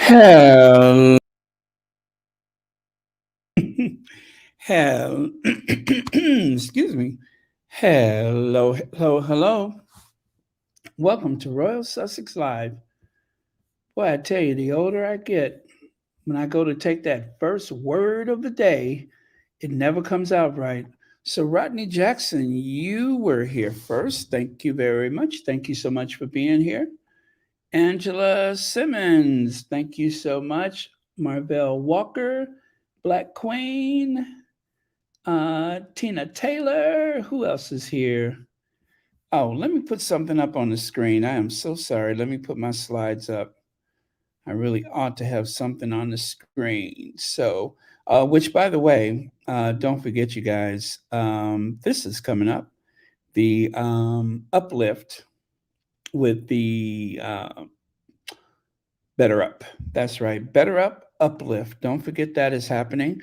Hell, hell, excuse me. Hello, hello, hello. Welcome to Royal Sussex Live. Boy, I tell you, the older I get, when I go to take that first word of the day, it never comes out right. So, Rodney Jackson, you were here first. Thank you very much. Thank you so much for being here. Angela Simmons, thank you so much. Marvell Walker, Black Queen, Tina Taylor. Who else is here? Oh, let me put something up on the screen. I am so sorry. Let me put my slides up. I really ought to have something on the screen. So, which by the way, don't forget, you guys, this is coming up, the uplift with the Better Up. That's right. Better Up, Uplift. Don't forget that is happening.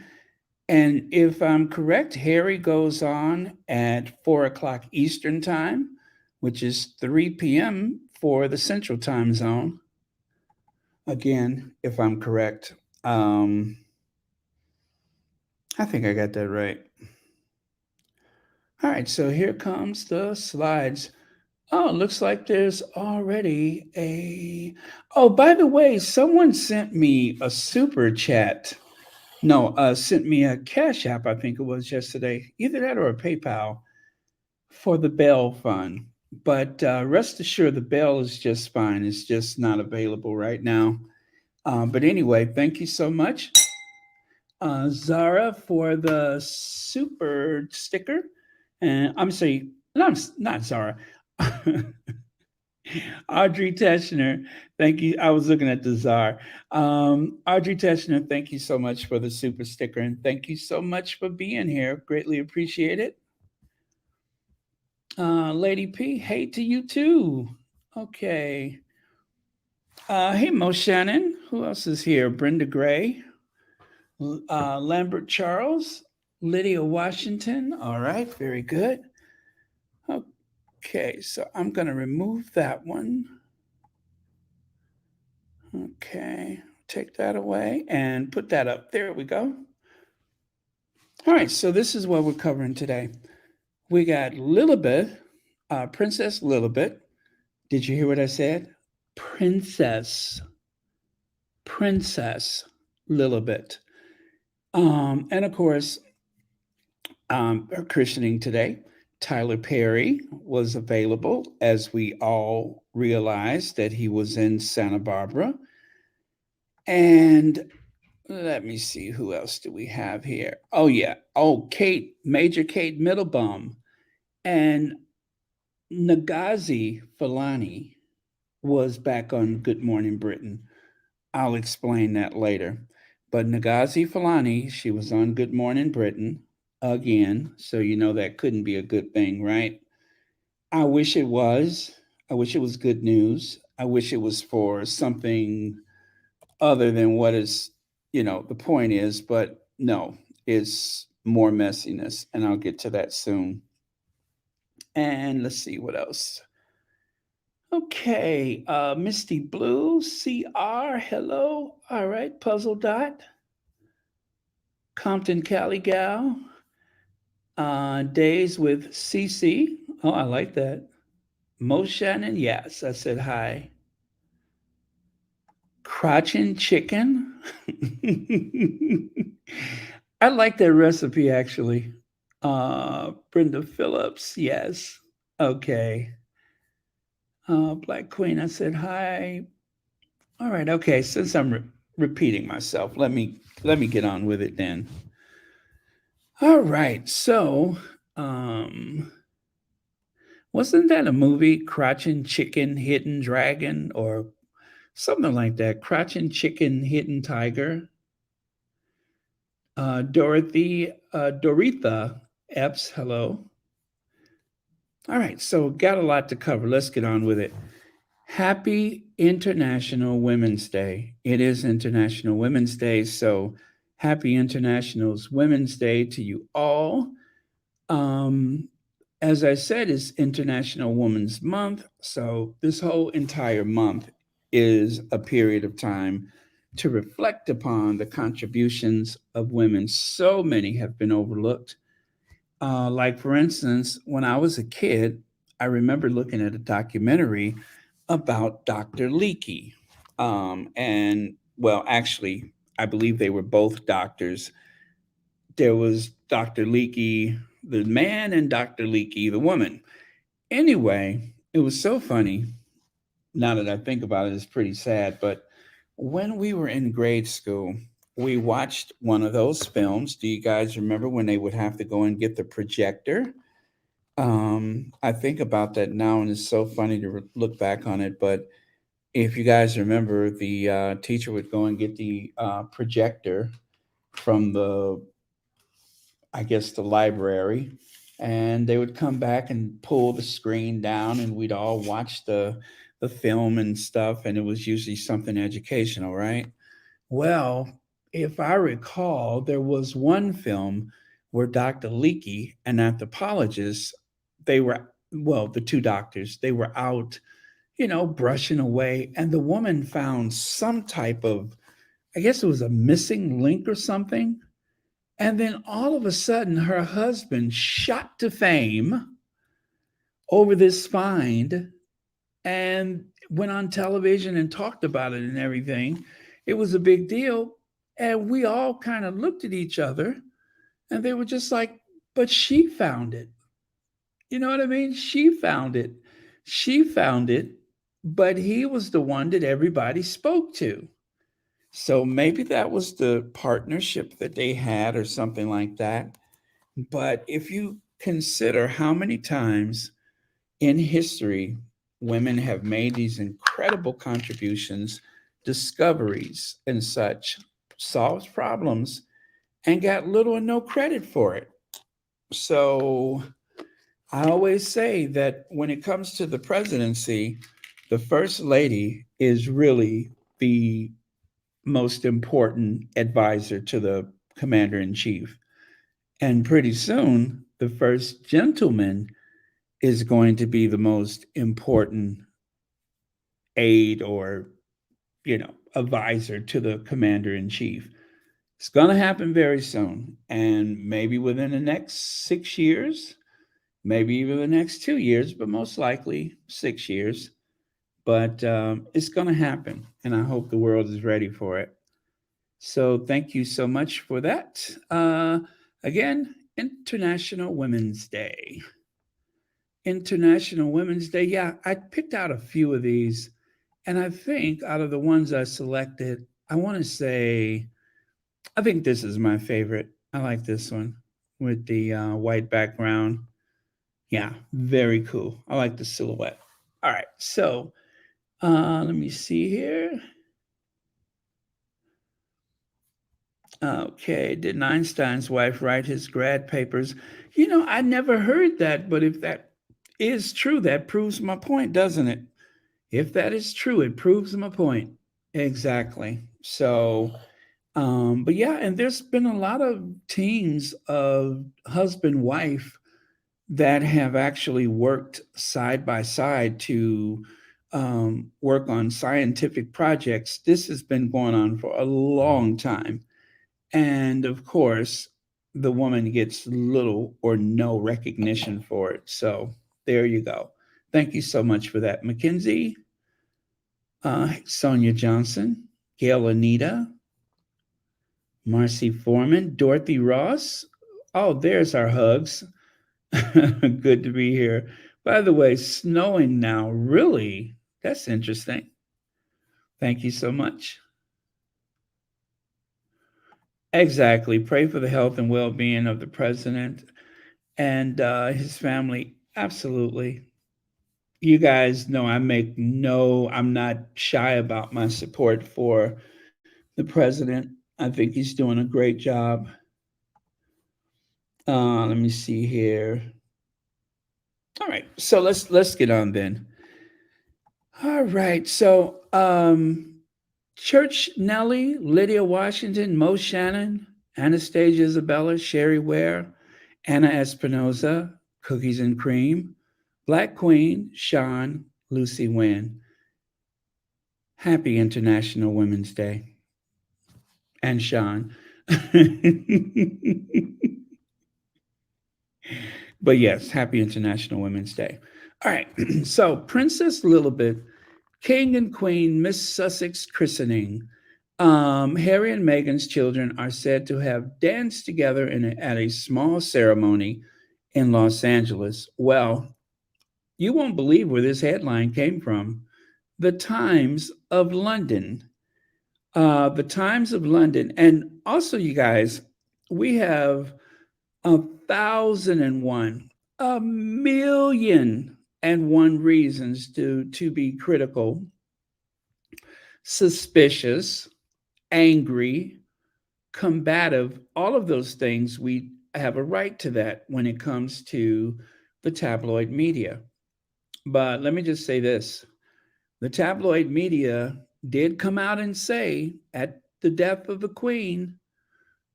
And if I'm correct, Harry goes on at 4 o'clock Eastern Time, which is 3 p.m. for the Central Time Zone. Again, if I'm correct. Um, I think I got that right. All right, so here comes the slides. Oh, it looks like there's already a. Oh, by the way, someone sent me a super chat. No, sent me a Cash App, I think it was yesterday. Either that or a PayPal for the Bell Fund. But rest assured, the Bell is just fine. It's just not available right now. But anyway, thank you so much, Zara, for the super sticker. And I'm sorry, not Zara. Audrey Teschner, thank you. I was looking at the czar. Audrey Teschner, thank you so much for the super sticker, and thank you so much for being here. Greatly appreciate it. Lady P, hey to you too. Okay. Hey, Mo Shannon. Who else is here? Brenda Gray, Lambert Charles, Lydia Washington. All right, very good. Okay, so I'm going to remove that one. Okay, take that away and put that up. There we go. All right, so this is what we're covering today. We got Lilibet, Princess Lilibet. Did you hear what I said? Princess, Princess Lilibet. And of course, her christening today. Tyler Perry was available, as we all realized that he was in Santa Barbara. And let me see, who else do we have here? Oh, yeah. Oh, Kate, Major Kate Middlebaum. And Ngozi Fulani was back on Good Morning Britain. I'll explain that later. But Ngozi Fulani, she was on Good Morning Britain again. So you know that couldn't be a good thing, right? I wish it was. I wish it was good news. I wish it was for something other than what is, the point is, but no, it's more messiness. And I'll get to that soon. And let's see what else. Okay, Misty Blue, CR, hello. All right, Puzzle Dot, Compton Cali Gal, Days with CC. Oh, I like that. Mo Shannon, yes, I said hi. Crotchin chicken. I like that recipe actually. Brenda Phillips, yes. Okay. Black Queen, I said hi. All right, okay. Since I'm repeating myself, let me get on with it then. All right. So, wasn't that a movie, Crouching Chicken, Hidden Dragon, or something like that? Crouching Chicken, Hidden Tiger. Doretha Epps, hello. All right, so got a lot to cover. Let's get on with it. Happy International Women's Day. It is International Women's Day, so happy International Women's Day to you all. Um, as I said, it's International Women's Month, so this whole entire month is a period of time to reflect upon the contributions of women. So many have been overlooked. Like, for instance, when I was a kid, I remember looking at a documentary about Dr. Leakey. And, well, actually, I believe they were both doctors. There was Dr. Leakey, the man, and Dr. Leakey, the woman. Anyway, it was so funny. Now that I think about it, it's pretty sad. But when we were in grade school, we watched one of those films. Do you guys remember when they would have to go and get the projector? I think about that now, and it's so funny to look back on it. But if you guys remember, the teacher would go and get the projector from I guess, the library, and they would come back and pull the screen down, and we'd all watch the film and stuff, and it was usually something educational, right? Well, if I recall, there was one film where Dr. Leakey, an anthropologist, they were, well, the two doctors, they were out, brushing away, and the woman found some type of, I guess it was a missing link or something. And then all of a sudden, her husband shot to fame over this find and went on television and talked about it and everything. It was a big deal. And we all kind of looked at each other and they were just like, but she found it. You know what I mean? She found it. She found it, but he was the one that everybody spoke to. So maybe that was the partnership that they had or something like that. But if you consider how many times in history women have made these incredible contributions, discoveries, and such, solved problems, and got little or no credit for it. So I always say that when it comes to the presidency, the first lady is really the most important advisor to the commander in chief. And pretty soon, the first gentleman is going to be the most important aide or, advisor to the commander in chief. It's going to happen very soon. And maybe within the next 6 years, maybe even the next 2 years, but most likely 6 years. But it's going to happen. And I hope the world is ready for it. So thank you so much for that. Again, International Women's Day. International Women's Day. Yeah, I picked out a few of these. And I think out of the ones I selected, I want to say, I think this is my favorite. I like this one with the white background. Yeah, very cool. I like the silhouette. All right, so let me see here. Okay, did Einstein's wife write his grad papers? I never heard that, but if that is true, that proves my point, doesn't it? If that is true, it proves my point. Exactly. So, but yeah, and there's been a lot of teams of husband wife that have actually worked side by side to work on scientific projects. This has been going on for a long time. And of course, the woman gets little or no recognition for it. So there you go. Thank you so much for that, Mackenzie, Sonia Johnson, Gail Anita, Marcy Foreman, Dorothy Ross. Oh, there's our hugs. Good to be here. By the way, snowing now. Really? That's interesting. Thank you so much. Exactly. Pray for the health and well being of the president and his family. Absolutely. You guys know I'm not shy about my support for the president. I think he's doing a great job. Let me see here. All right, so let's get on then. All right, so Church Nellie, Lydia Washington, Mo Shannon, Anastasia Isabella, Sherry Ware, Anna Espinoza, Cookies and Cream, Black Queen, Sean, Lucy Wynn. Happy International Women's Day. and Sean. But yes, happy International Women's Day. All right. So, Princess Lilibet, King and Queen Miss Sussex christening. Harry and Meghan's children are said to have danced together at a small ceremony in Los Angeles. Well, you won't believe where this headline came from. The Times of London. The Times of London. And also, you guys, we have 1,001, 1,000,001 reasons to be critical, suspicious, angry, combative, all of those things. We have a right to that when it comes to the tabloid media. But let me just say this: the tabloid media did come out and say at the death of the Queen,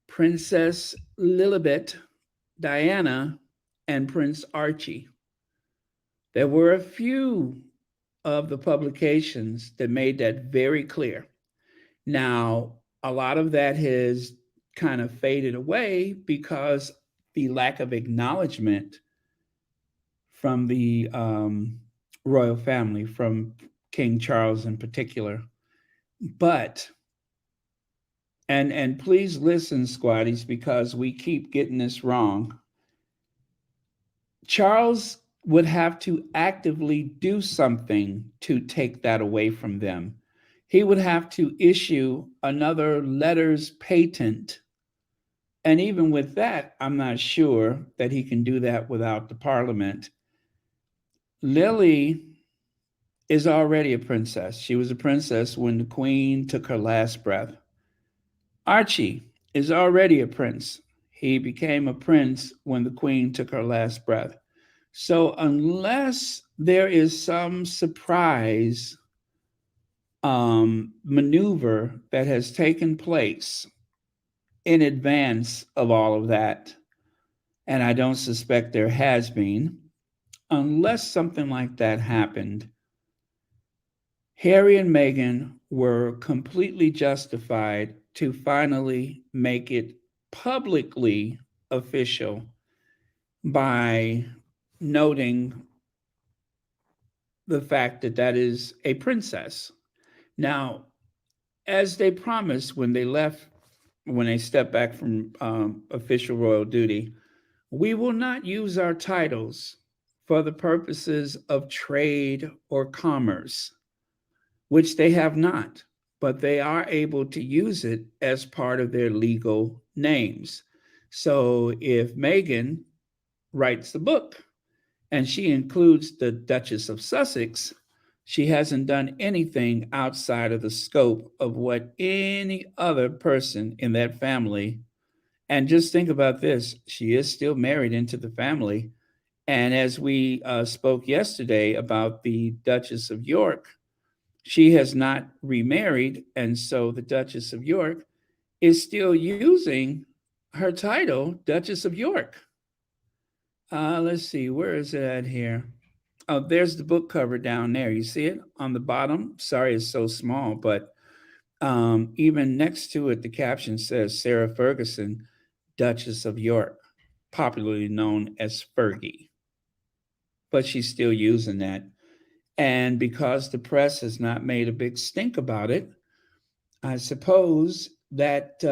Princess Lilibet, Diana, and Prince Archie. There were a few of the publications that made that very clear. Now, a lot of that has kind of faded away because the lack of acknowledgement from the royal family, from King Charles in particular. But and please listen, squaddies, because we keep getting this wrong. Charles would have to actively do something to take that away from them. He would have to issue another letters patent. And even with that, I'm not sure that he can do that without the parliament. Lily is already a princess. She was a princess when the queen took her last breath. Archie is already a prince. He became a prince when the queen took her last breath. So, unless there is some surprise maneuver that has taken place in advance of all of that, and I don't suspect there has been, unless something like that happened, Harry and Meghan were completely justified to finally make it publicly official by noting the fact that that is a princess. Now, as they promised when they left, when they stepped back from official royal duty, we will not use our titles for the purposes of trade or commerce, which they have not, but they are able to use it as part of their legal names. So if Meghan writes the book and she includes the Duchess of Sussex, she hasn't done anything outside of the scope of what any other person in that family. And just think about this: she is still married into the family. And as we spoke yesterday about the Duchess of York, she has not remarried. And so the Duchess of York is still using her title, Duchess of York. Let's see, where is it at here? Oh, there's the book cover down there. You see it on the bottom? Sorry, it's so small, but even next to it, the caption says Sarah Ferguson, Duchess of York, popularly known as Fergie. But she's still using that. And because the press has not made a big stink about it, I suppose that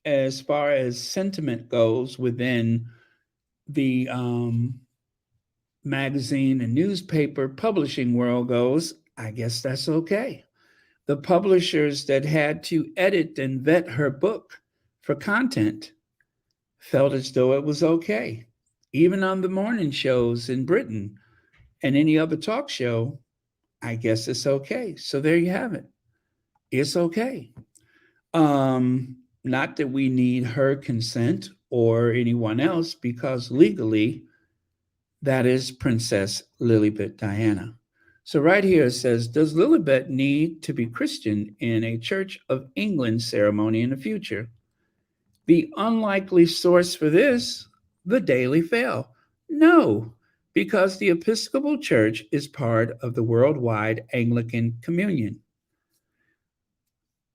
as far as sentiment goes within the magazine and newspaper publishing world goes, I guess that's okay. The publishers that had to edit and vet her book for content felt as though it was okay. Even on the morning shows in Britain and any other talk show, I guess it's okay. So there you have it. It's okay. Not that we need her consent or anyone else, because legally, that is Princess Lilibet Diana. So right here it says, does Lilibet need to be Christian in a Church of England ceremony in the future? The unlikely source for this, the Daily Fail. No, because the Episcopal Church is part of the worldwide Anglican Communion.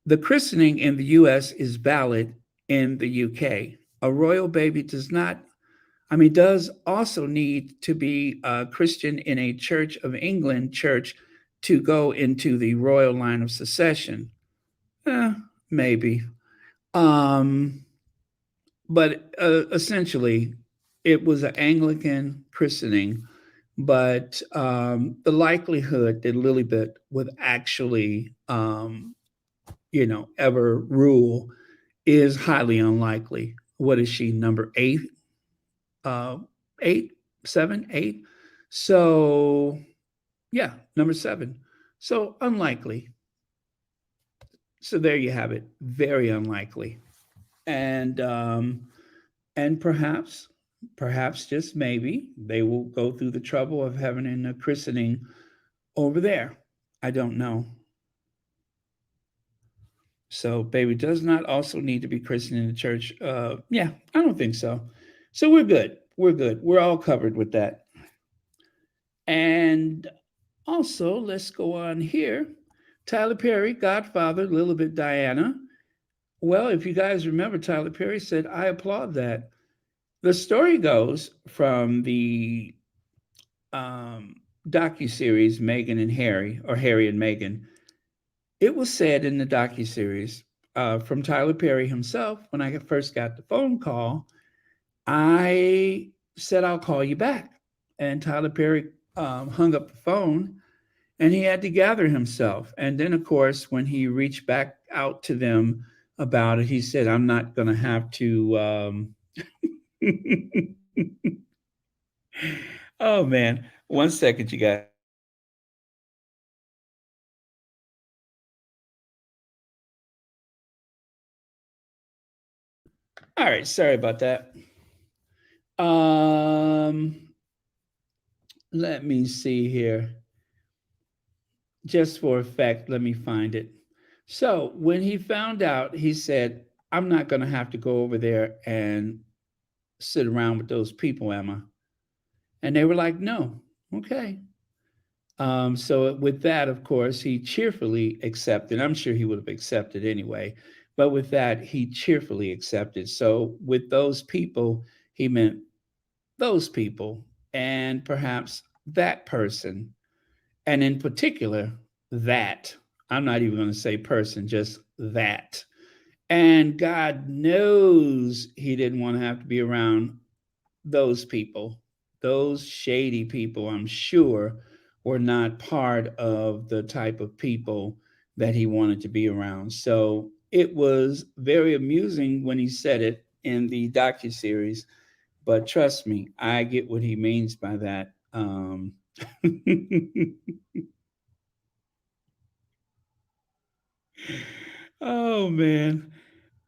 The christening in the US is valid in the UK. A royal baby does not, does also need to be a Christian in a Church of England church to go into the royal line of succession. Eh, maybe. Um, but essentially, it was an Anglican christening. But the likelihood that Lilibet would actually, ever rule is highly unlikely. What is she, number eight? Uh, eight, seven, eight? So, yeah, number seven. So unlikely. So there you have it. Very unlikely. And and perhaps just maybe they will go through the trouble of having a christening over there. I don't know. So baby does not also need to be christened in the church. Yeah, I don't think so. So we're good. We're good. We're all covered with that. And also, let's go on here. Tyler Perry, Godfather, Lilibet Diana. Well, if you guys remember, Tyler Perry said, I applaud that. The story goes from the um, docu-series Meghan and Harry, or Harry and Meghan. It was said in the docu-series from Tyler Perry himself, when I first got the phone call, I said, I'll call you back. And Tyler Perry hung up the phone and he had to gather himself. And then, of course, when he reached back out to them about it, he said, I'm not going to have to. Oh, man. One second, you guys. All right. Sorry about that. Um, Let me see here. Just for effect, let me find it. So when he found out, he said, I'm not going to have to go over there and sit around with those people, Emma. And they were like, no, okay. So with that, of course, he cheerfully accepted. I'm sure he would have accepted anyway. But with that, he cheerfully accepted. So with those people, he meant those people and perhaps that person. And in particular, that. I'm not even going to say person, just that. And God knows he didn't want to have to be around those people. Those shady people, I'm sure, were not part of the type of people that he wanted to be around. So it was very amusing when he said it in the docuseries. But trust me, I get what he means by that. Oh man.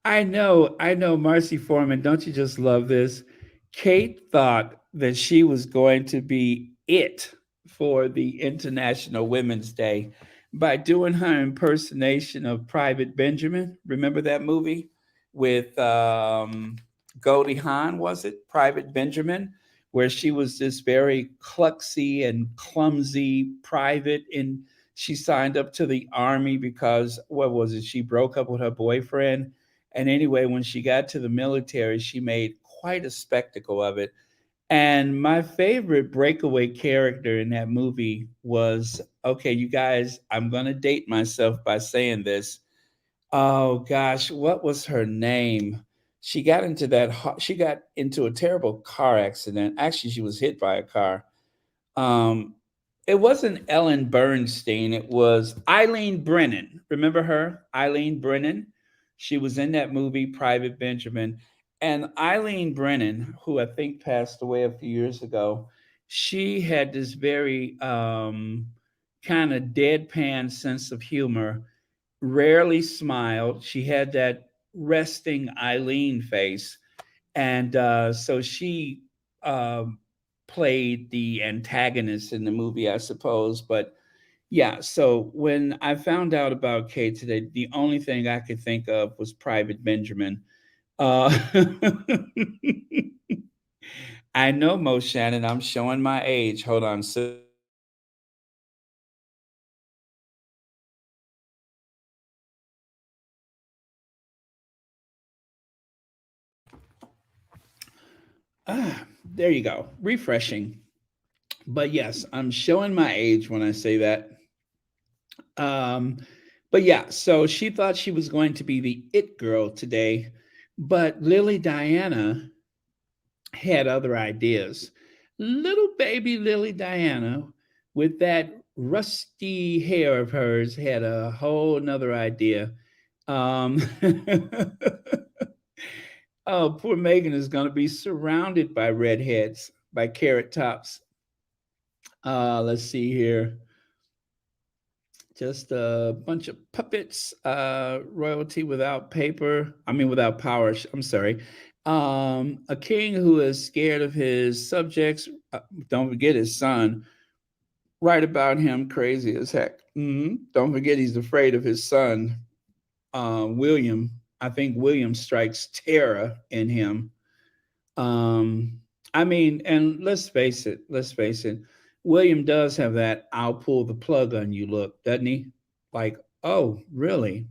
I know, Marcy Foreman. Don't you just love this? Kate thought that she was going to be it for the International Women's Day by doing her impersonation of Private Benjamin. Remember that movie with Goldie Hawn, was it? Private Benjamin, where she was this very clumsy and clumsy private in she signed up to the army because what was it? She broke up with her boyfriend. And anyway, when she got to the military, she made quite a spectacle of it. And my favorite breakaway character in that movie was okay, you guys, I'm going to date myself by saying this. Oh gosh, what was her name? She got into a terrible car accident. Actually, she was hit by a car. Um, it wasn't Ellen Bernstein. It was Eileen Brennan. Remember her? Eileen Brennan. She was in that movie, Private Benjamin. And Eileen Brennan, who I think passed away a few years ago, she had this very kind of deadpan sense of humor, rarely smiled. She had that resting Eileen face and so she um, played the antagonist in the movie, I suppose. But yeah, so when I found out about Kate today, the only thing I could think of was Private Benjamin. Uh, I know, Mo Shannon, I'm showing my age. Hold on. So There you go. Refreshing. But yes, I'm showing my age when I say that. Um, but yeah, so she thought she was going to be the it girl today, but Lily Diana had other ideas. Little baby Lily Diana, with that rusty hair of hers, had a whole nother idea. Um, oh, poor Megan is going to be surrounded by redheads, by carrot tops. Let's see here. Just a bunch of puppets, royalty without paper. I mean, without power. I'm sorry. A king who is scared of his subjects. Don't forget his son. Write about him, crazy as heck. Don't forget he's afraid of his son, William. I think William strikes terror in him. Um, I mean, and let's face it, William does have that "I'll pull the plug on you" look, doesn't he? Like, oh, really?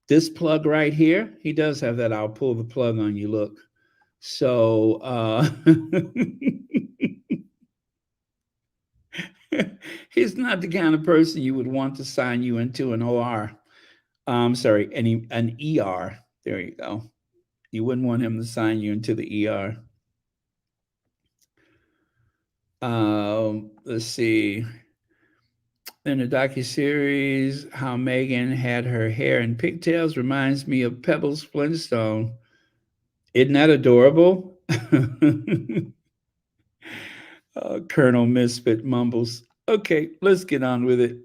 This plug right here? He does have that "I'll pull the plug on you" look. So, he's not the kind of person you would want to sign you into an OR. Sorry, an ER. There you go. You wouldn't want him to sign you into the ER. Let's see. In the docu-series, how Megan had her hair in pigtails reminds me of Pebbles Flintstone. Isn't that adorable? Colonel Misfit mumbles. Okay, let's get on with it.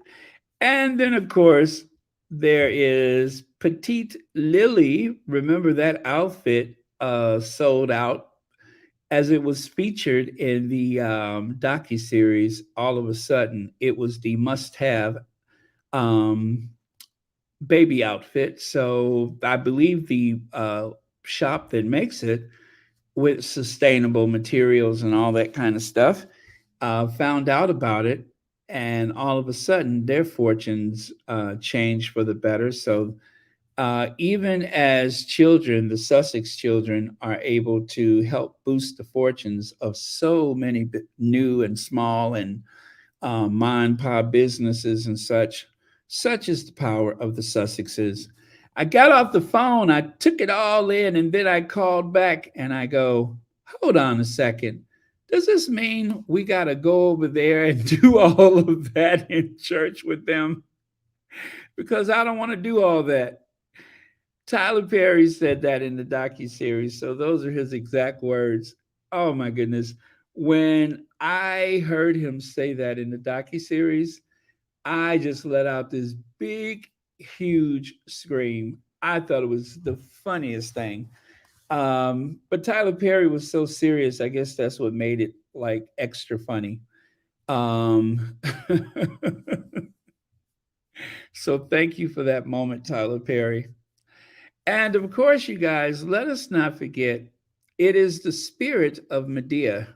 And then, of course, there is Petite Lily. Remember that outfit sold out as it was featured in the docu-series. All of a sudden, it was the must-have um, baby outfit. So I believe the shop that makes it with sustainable materials and all that kind of stuff found out about it. And all of a sudden, their fortunes changed for the better. So even as children, the Sussex children are able to help boost the fortunes of so many new and small and ma and pa businesses and such. Such is the power of the Sussexes. I got off the phone, I took it all in, and then I called back and I go, hold on a second. Does this mean we got to go over there and do all of that in church with them? Because I don't want to do all that. Tyler Perry said that in the docu-series, so those are his exact words. Oh my goodness. When I heard him say that in the docu-series, I just let out this big, huge scream. I thought it was the funniest thing. But Tyler Perry was so serious. I guess that's what made it like extra funny. Um, so thank you for that moment, Tyler Perry. And of course, you guys, let us not forget it is the spirit of Medea,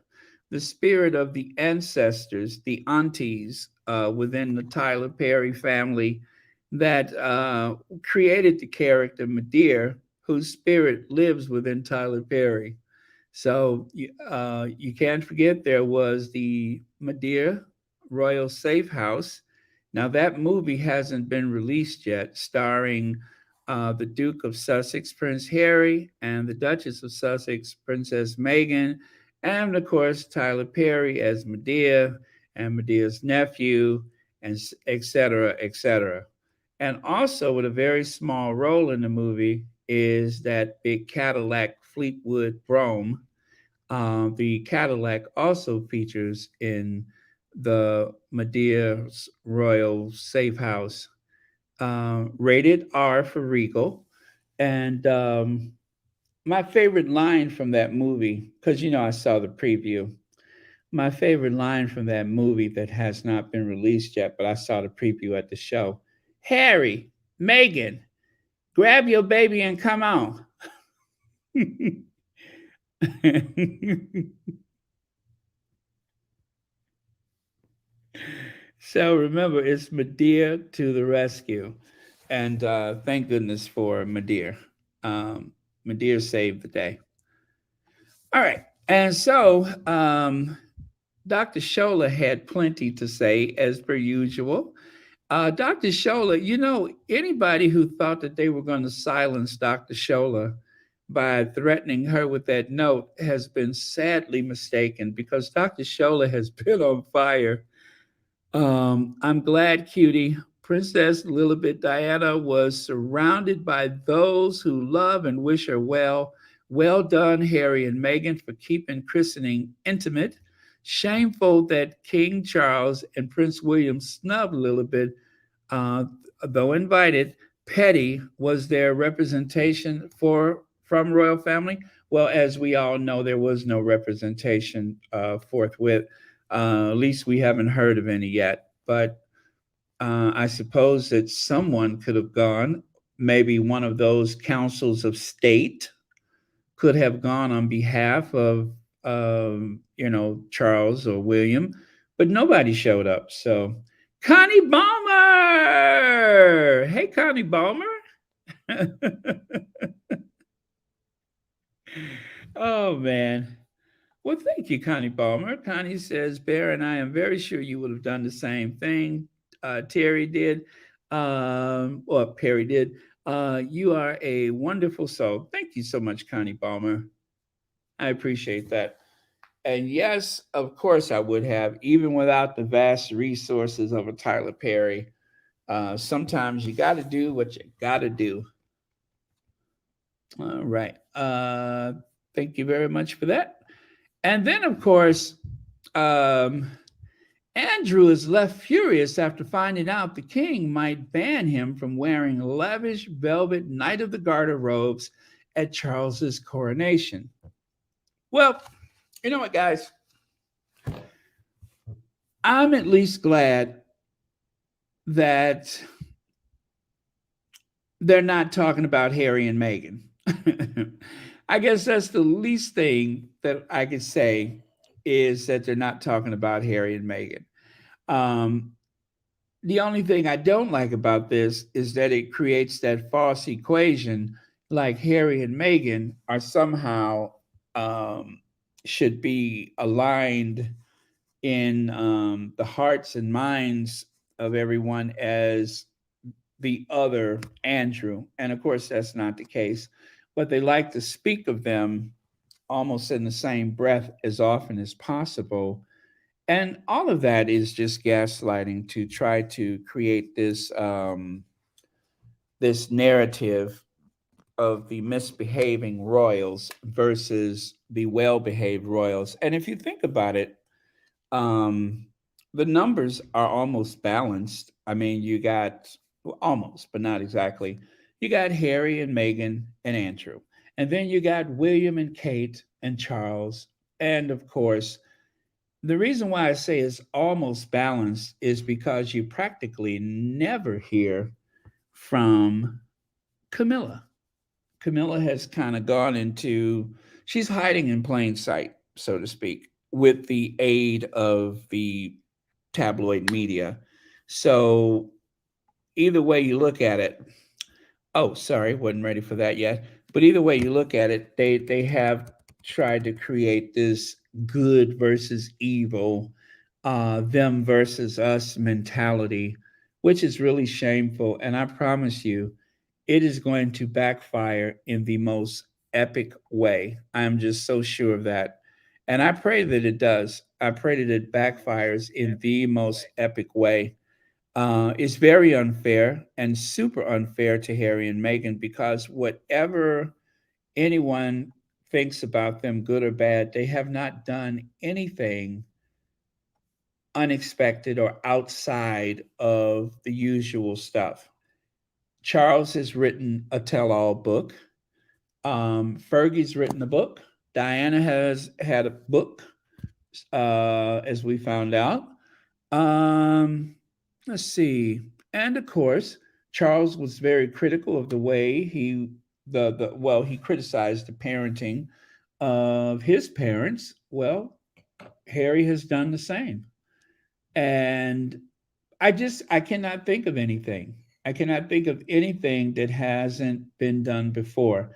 the spirit of the ancestors, the aunties within the Tyler Perry family that created the character Medea, whose spirit lives within Tyler Perry. So you can't forget there was the Medea Royal Safe House. Now, that movie hasn't been released yet, starring the Duke of Sussex, Prince Harry, and the Duchess of Sussex, Princess Meghan, and of course, Tyler Perry as Medea and Medea's nephew, and et cetera, et cetera. And also, with a very small role in the movie, is that big Cadillac Fleetwood Brougham. The Cadillac also features in the Medea's Royal Safe House, rated R for Regal. And my favorite line from that movie, because you know I saw the preview, my favorite line from that movie that has not been released yet, but I saw the preview at the show. Harry, Megan, grab your baby and come on. So remember, it's Medea to the rescue. And thank goodness for Medea. Medea saved the day. All right. And so Dr. Scholler had plenty to say, as per usual. Dr. Scholler, anybody who thought that they were going to silence Dr. Scholler by threatening her with that note has been sadly mistaken, because Dr. Scholler has been on fire. I'm glad, cutie. Princess Lilibet Diana was surrounded by those who love and wish her well. Well done, Harry and Meghan, for keeping christening intimate. Shameful that King Charles and Prince William snubbed Lilibet, uh, though invited. Petty was their representation from royal family. Well, as we all know, there was no representation forthwith. At least we haven't heard of any yet. But I suppose that someone could have gone. Maybe one of those councils of state could have gone on behalf of, Charles or William, but nobody showed up. So, Connie Balmer! Hey, Connie Balmer! Oh, man. Well, thank you, Connie Balmer. Connie says, Bear and I am very sure you would have done the same thing. Terry did, or Perry did. You are a wonderful soul. Thank you so much, Connie Balmer. I appreciate that. And yes, of course, I would have, even without the vast resources of a Tyler Perry. Sometimes you got to do what you got to do. All right. Thank you very much for that. And then, of course, um, Andrew is left furious after finding out the king might ban him from wearing lavish velvet Knight of the Garter robes at Charles's coronation. Well, you know what, guys? I'm at least glad that they're not talking about Harry and Meghan. I guess that's the least thing that I could say, is that they're not talking about Harry and Meghan. Um, the only thing I don't like about this is that it creates that false equation, like Harry and Meghan are somehow, um, should be aligned in the hearts and minds of everyone as the other Andrew. And of course, that's not the case. But they like to speak of them almost in the same breath as often as possible. And all of that is just gaslighting to try to create this narrative of the misbehaving royals versus the well-behaved royals. And if you think about it, um, the numbers are almost balanced. I mean, you got, well, almost, but not exactly. You got Harry and Meghan and Andrew, and then you got William and Kate and Charles, and of course, the reason why I say it's almost balanced is because you practically never hear from Camilla. Camilla has kind of gone into, she's hiding in plain sight, so to speak, with the aid of the tabloid media. So either way you look at it, oh, sorry, wasn't ready for that yet. But either way you look at it, they have tried to create this good versus evil, them versus us mentality, which is really shameful. And I promise you, it is going to backfire in the most epic way. I'm just so sure of that. And I pray that it does. I pray that it backfires in the most epic way. It's very unfair and super unfair to Harry and Meghan, because whatever anyone thinks about them, good or bad, they have not done anything unexpected or outside of the usual stuff. Charles has written a tell all book. Fergie's written a book. Diana has had a book, as we found out. Um, let's see. And of course, Charles was very critical of the way the well, he criticized the parenting of his parents. Well, Harry has done the same. And I cannot think of anything. I cannot think of anything that hasn't been done before.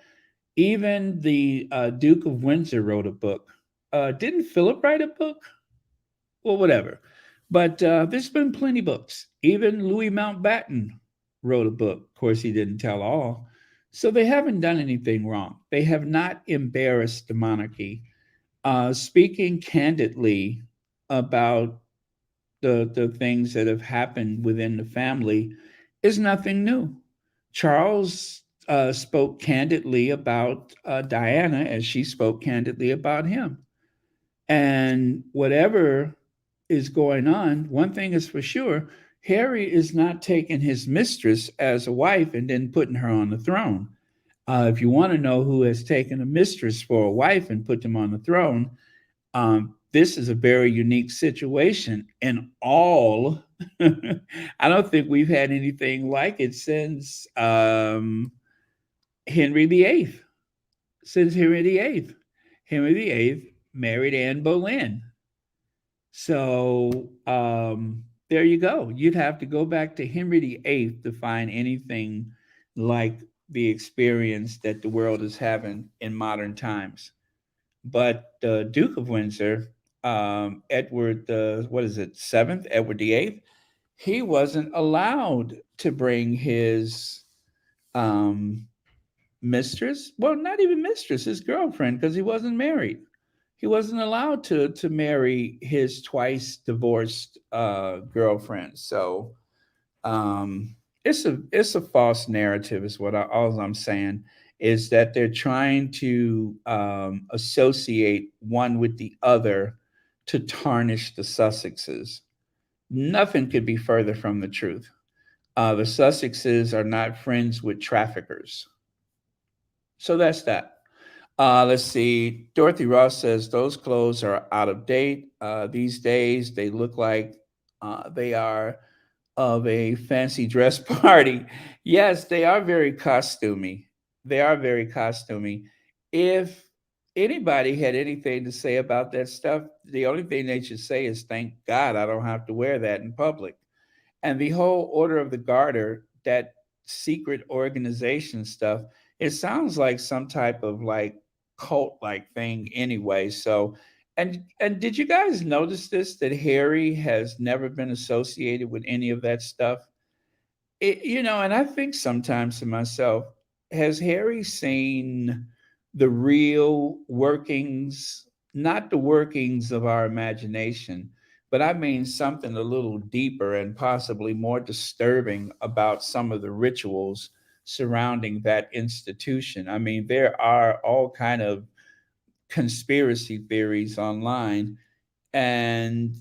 Even the Duke of Windsor wrote a book. Didn't Philip write a book? Well, whatever. But there's been plenty of books. Even Louis Mountbatten wrote a book. Of course, he didn't tell all. So they haven't done anything wrong. They have not embarrassed the monarchy. Speaking candidly about the things that have happened within the family is nothing new. Charles spoke candidly about Diana as she spoke candidly about him. And whatever is going on, one thing is for sure, Harry is not taking his mistress as a wife and then putting her on the throne. If you want to know who has taken a mistress for a wife and put them on the throne, this is a very unique situation. And all, I don't think we've had anything like it since Henry VIII. Since Henry VIII. Henry VIII married Anne Boleyn. So there you go. You'd have to go back to Henry VIII to find anything like the experience that the world is having in modern times. But the Duke of Windsor, Edward, what is it, seventh, Edward VIII, he wasn't allowed to bring his um, mistress, well, not even mistress, his girlfriend, because he wasn't married. He wasn't allowed to marry his twice divorced girlfriend. So it's a false narrative, is what all I'm saying is that they're trying to associate one with the other to tarnish the Sussexes. Nothing could be further from the truth. The Sussexes are not friends with traffickers. So that's that. Let's see. Dorothy Ross says those clothes are out of date these days. They look like they are of a fancy dress party. Yes, they are very costumey. They are very costumey. If anybody had anything to say about that stuff, the only thing they should say is, thank God I don't have to wear that in public. And the whole Order of the Garter, that secret organization stuff, it sounds like some type of like cult like thing anyway. So and did you guys notice this, that Harry has never been associated with any of that stuff? And I think sometimes to myself, has Harry seen the real workings, not the workings of our imagination, but I mean something a little deeper and possibly more disturbing about some of the rituals surrounding that institution? I mean, there are all kind of conspiracy theories online, and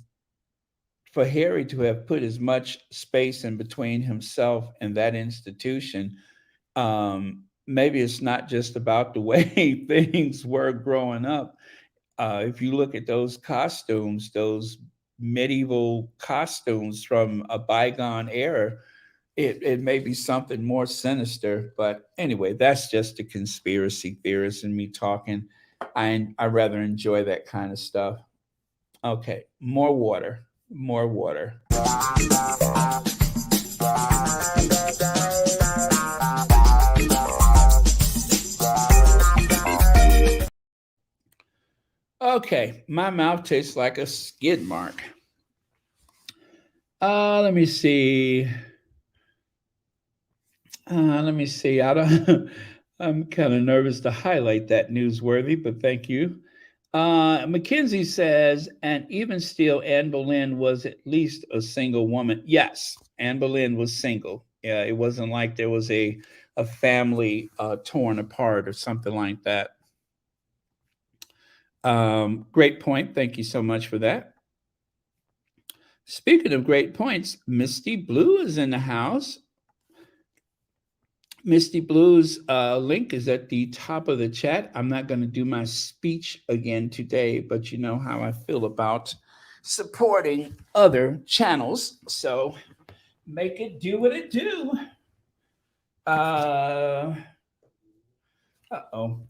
for Harry to have put as much space in between himself and that institution, maybe it's not just about the way things were growing up. If you look at those costumes, those medieval costumes from a bygone era, it may be something more sinister. But anyway, that's just a conspiracy theorist and me talking. I rather enjoy that kind of stuff. Okay, more water, more water. Okay, my mouth tastes like a skid mark. Let me see. Let me see. I don't. I'm kind of nervous to highlight that newsworthy, but thank you. Mackenzie says, and even still, Anne Boleyn was at least a single woman. Yes, Anne Boleyn was single. Yeah, it wasn't like there was a family torn apart or something like that. Great point. Thank you so much for that. Speaking of great points, Misty Blue is in the house. Misty Blue's link is at the top of the chat. I'm not going to do my speech again today, but you know how I feel about supporting other channels. So make it do what it do. Uh-oh.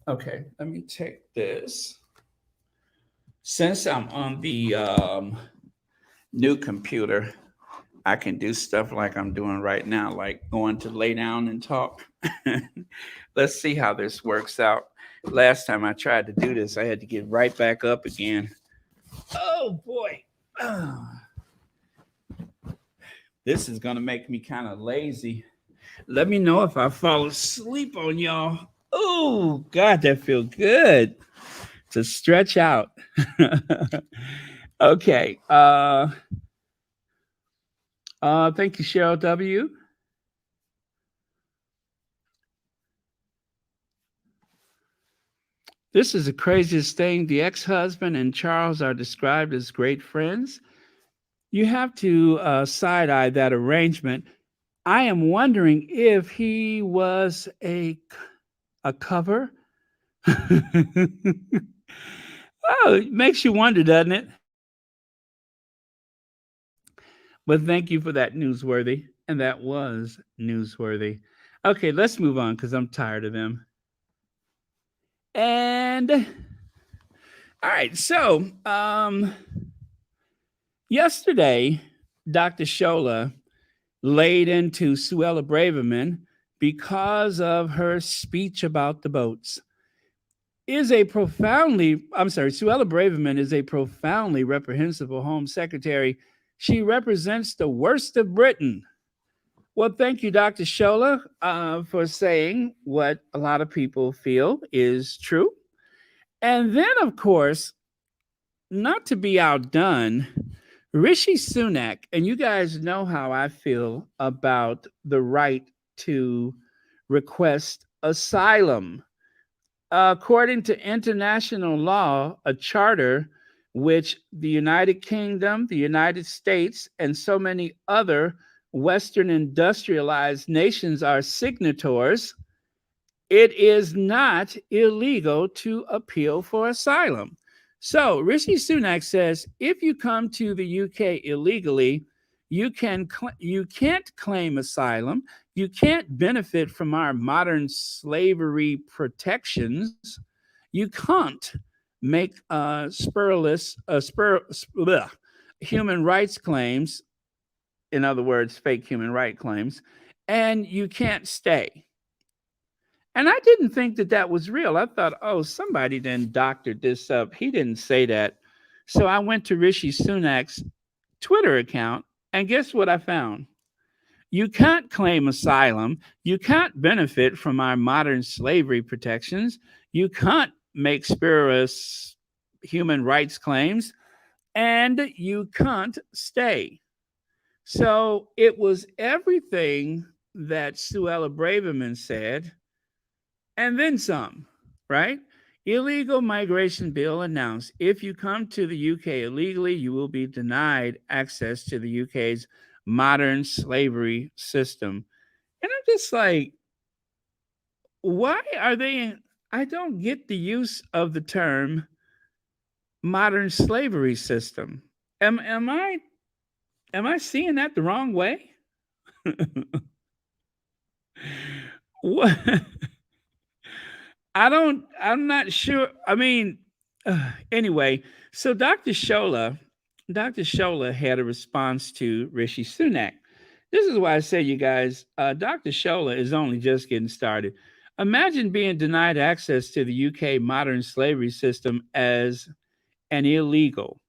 Okay, let me take this. Since I'm on the new computer, I can do stuff like I'm doing right now, like going to lay down and talk. Let's see how this works out. Last time I tried to do this, I had to get right back up again. Oh boy. Oh, this is going to make me kind of lazy. Let me know if I fall asleep on y'all. Oh, God, that feels good to stretch out. Okay. Thank you, Cheryl W. This is the craziest thing. The ex-husband and Charles are described as great friends. You have to side-eye that arrangement. I am wondering if he was a cover. Oh, it makes you wonder, doesn't it? But thank you for that, newsworthy. And that was newsworthy. Okay, let's move on because I'm tired of them. And all right, so yesterday, Dr. Shola laid into Suella Braverman because of her speech about the boats. Suella Braverman is a profoundly reprehensible Home Secretary. She represents the worst of Britain. Well, thank you, Dr. Shola, for saying what a lot of people feel is true. And then, of course, not to be outdone, Rishi Sunak, and you guys know how I feel about the right to request asylum. According to international law, a charter which the United Kingdom, the United States, and so many other Western industrialized nations are signatories, it is not illegal to appeal for asylum. So Rishi Sunak says if you come to the UK illegally, you can't claim asylum. You can't benefit from our modern slavery protections. You can't make human rights claims. In other words, fake human rights claims, and you can't stay. And I didn't think that that was real. I thought, oh, somebody then doctored this up. He didn't say that. So I went to Rishi Sunak's Twitter account, and guess what I found? You can't claim asylum. You can't benefit from our modern slavery protections. You can't make spurious human rights claims, and you can't stay. So it was everything that Suella Braverman said and then some, right? Illegal migration bill announced if you come to the UK illegally, you will be denied access to the UK's modern slavery system. And I'm just like, why are they in? I don't get the use of the term modern slavery system. Am I seeing that the wrong way? What? I'm not sure. I mean, anyway, so Dr. Shola had a response to Rishi Sunak. This is why I say, you guys, Dr. Shola is only just getting started. Imagine being denied access to the UK modern slavery system as an illegal.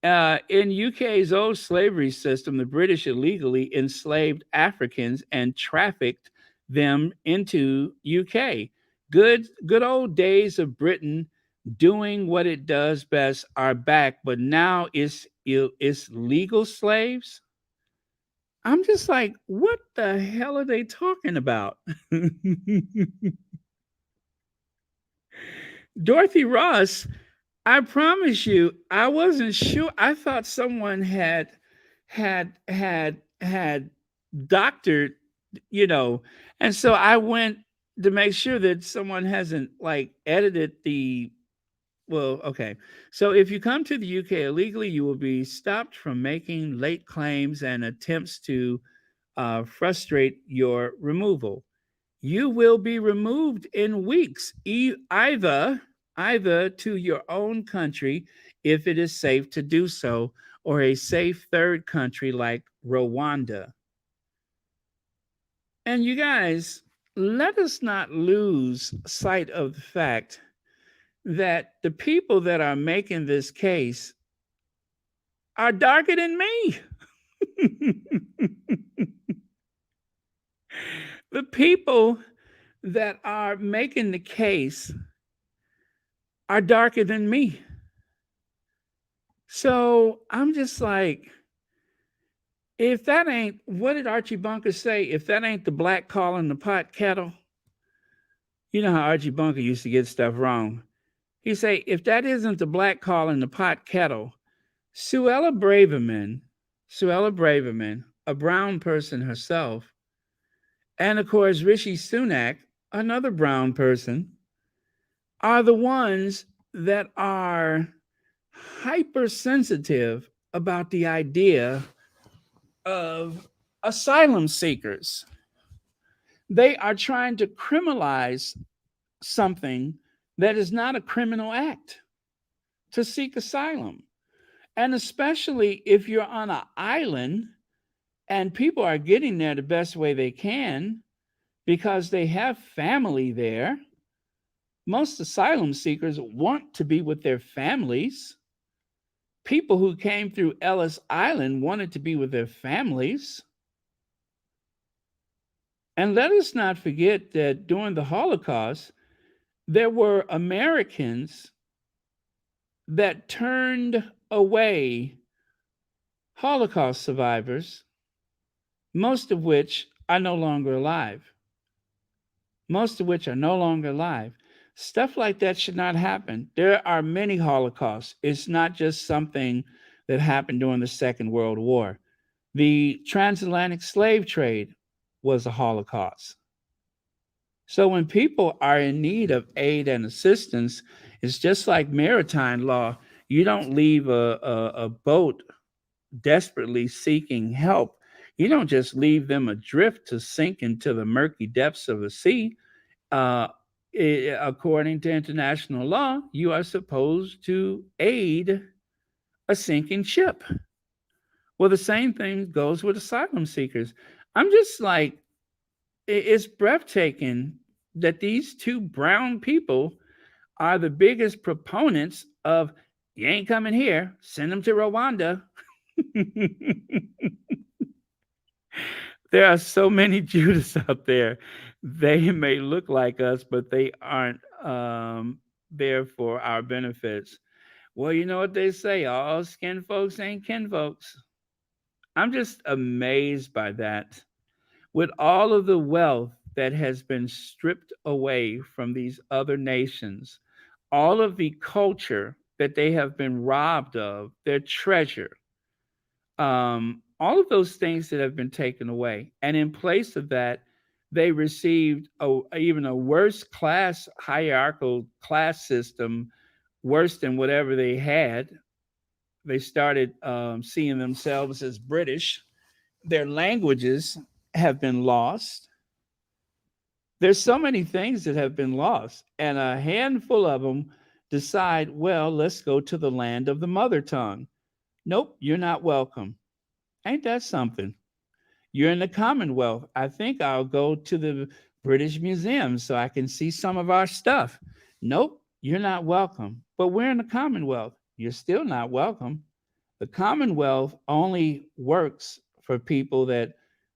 In UK's old slavery system, the British illegally enslaved Africans and trafficked them into UK. Good old days of Britain doing what it does best are back, but now it's legal slaves. I'm just like, what the hell are they talking about? Dorothy Ross, I promise you, I wasn't sure. I thought someone had doctored, you know, and so I went to make sure that someone hasn't like edited the. Well, okay. So if you come to the UK illegally, you will be stopped from making late claims and attempts to frustrate your removal. You will be removed in weeks, either to your own country if it is safe to do so, or a safe third country like Rwanda. And you guys, let us not lose sight of the fact that the people that are making this case are darker than me. The people that are making the case are darker than me. So I'm just like, if that ain't, what did Archie Bunker say? If that ain't the black calling the pot kettle, you know how Archie Bunker used to get stuff wrong. He say, if that isn't the black calling the pot kettle, Suella Braverman, a brown person herself, and of course Rishi Sunak, another brown person, are the ones that are hypersensitive about the idea of asylum seekers. They are trying to criminalize something that is not a criminal act to seek asylum. And especially if you're on an island and people are getting there the best way they can because they have family there. Most asylum seekers want to be with their families. People who came through Ellis Island wanted to be with their families. And let us not forget that during the Holocaust, there were Americans that turned away Holocaust survivors, most of which are no longer alive. Most of which are no longer alive. Stuff like that should not happen. There are many Holocausts. It's not just something that happened during the Second World War. The transatlantic slave trade was a Holocaust. So when people are in need of aid and assistance, it's just like maritime law. You don't leave a boat desperately seeking help. You don't just leave them adrift to sink into the murky depths of the sea. Uh, According to international law, you are supposed to aid a sinking ship. Well, the same thing goes with asylum seekers. I'm just like, it's breathtaking that these two brown people are the biggest proponents of you ain't coming here, send them to Rwanda. There are so many Judas out there. They may look like us, but they aren't there for our benefits. Well, you know what they say, all skin folks ain't kin folks. I'm just amazed by that. With all of the wealth that has been stripped away from these other nations, all of the culture that they have been robbed of, their treasure, all of those things that have been taken away. And in place of that, they received even a worse class, hierarchical class system, worse than whatever they had. They started seeing themselves as British. Their languages have been lost. There's so many things that have been lost, and a handful of them decide, well, let's go to the land of the mother tongue. Nope, you're not welcome. Ain't that something? You're in the Commonwealth. I think I'll go to the British Museum so I can see some of our stuff. Nope, you're not welcome. But we're in the Commonwealth. You're still not welcome. The Commonwealth only works for people that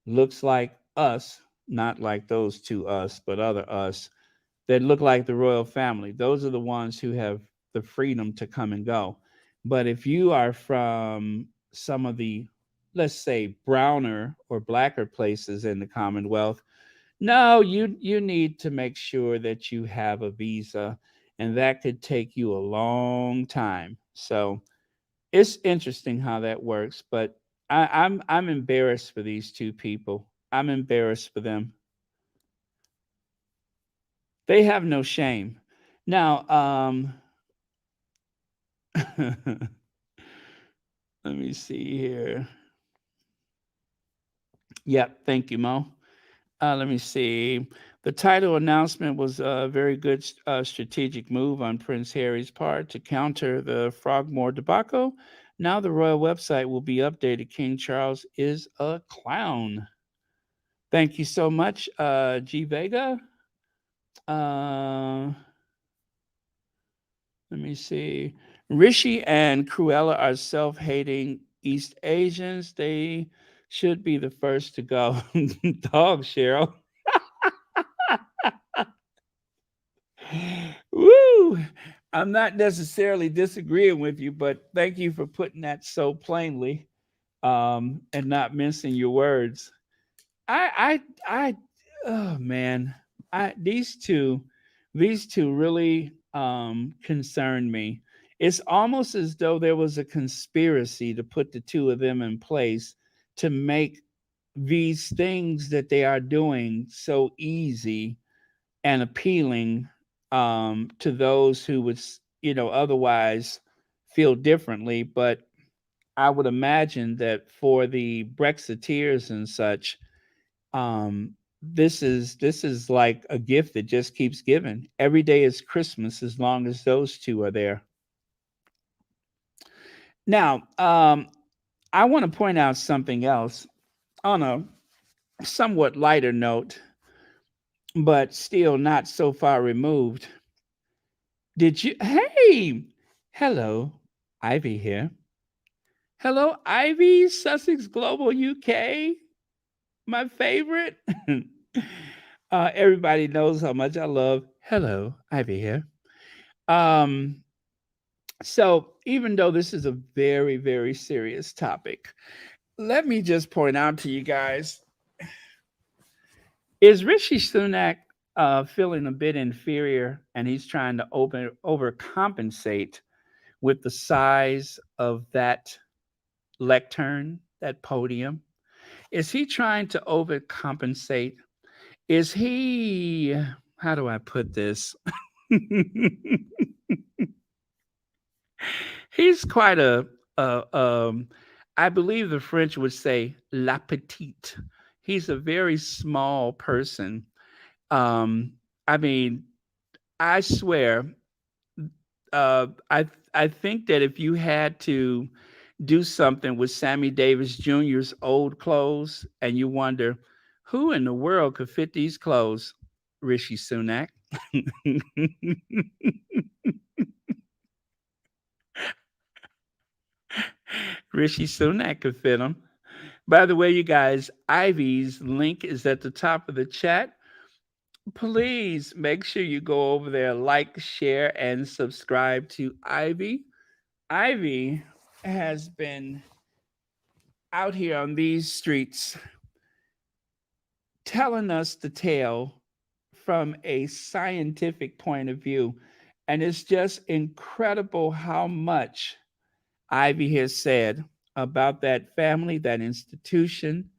looks like us, not like those two us, but other us that look like the royal family. Those are the ones who have the freedom to come and go. But if you are from some of the, let's say, browner or blacker places in the Commonwealth, no, you need to make sure that you have a visa, and that could take you a long time. So it's interesting how that works, but I'm embarrassed for these two people. I'm embarrassed for them. They have no shame. Now, let me see here. Yep, thank you, Mo. Let me see. The title announcement was a very good strategic move on Prince Harry's part to counter the Frogmore debacle. Now the royal website will be updated. King Charles is a clown. Thank you so much, G Vega. Uh, Let me see. Rishi and Cruella are self-hating East Asians. They should be the first to go. Dog, Cheryl. Woo! I'm not necessarily disagreeing with you, but thank you for putting that so plainly, and not mincing your words. I oh man, I these two really concern me. It's almost as though there was a conspiracy to put the two of them in place to make these things that they are doing so easy and appealing, to those who would, otherwise feel differently. But I would imagine that for the Brexiteers and such, this is like a gift that just keeps giving. Every day is Christmas as long as those two are there. Now, I want to point out something else on a somewhat lighter note, but still not so far removed. Did you? Hey, hello, Ivy here. Hello, Ivy, Sussex Global UK, my favorite. Everybody knows how much I love. Hello, Ivy here. Um, so even though this is a very, very serious topic, let me just point out to you guys: is Rishi Sunak feeling a bit inferior, and he's trying to overcompensate with the size of that lectern, that podium? Is he trying to overcompensate? Is he? How do I put this? He's quite a I believe the French would say la petite. He's a very small person. Um, I mean, I swear, I think that if you had to do something with Sammy Davis Jr.'s old clothes, and you wonder who in the world could fit these clothes, Rishi Sunak. Rishi Sunak could fit them. By the way, you guys, Ivy's link is at the top of the chat. Please make sure you go over there, like, share, and subscribe to Ivy. Ivy has been out here on these streets telling us the tale from a scientific point of view. And it's just incredible how much Ivy has said about that family, that institution,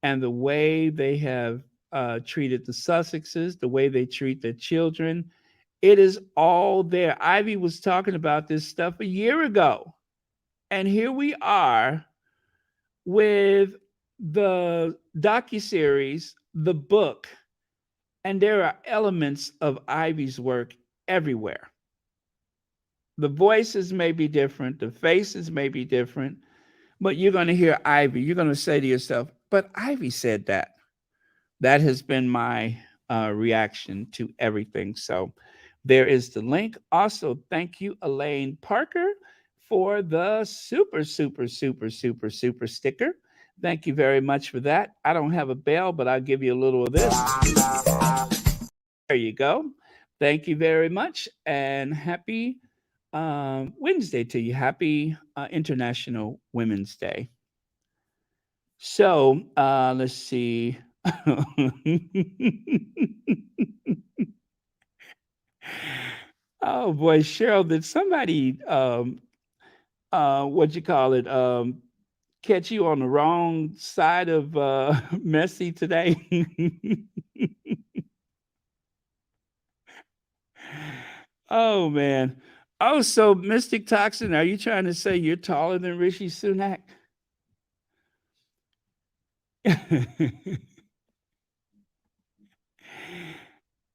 and the way they have treated the Sussexes, the way they treat their children. It is all there. Ivy was talking about this stuff a year ago. And here we are with the docuseries, the book, and there are elements of Ivy's work everywhere. The voices may be different, the faces may be different, but you're going to hear Ivy. You're going to say to yourself, but Ivy said that. That has been my reaction to everything. So there is the link. Also, thank you, Elaine Parker, for the super, super, super, super, super sticker. Thank you very much for that. I don't have a bell, but I'll give you a little of this. There you go. Thank you very much, and happy Wednesday to you. Happy International Women's Day. So let's see. Oh boy, Cheryl, did somebody what you call it, catch you on the wrong side of messy today? Oh man. Oh, so Mystic Toxin, are you trying to say you're taller than Rishi Sunak?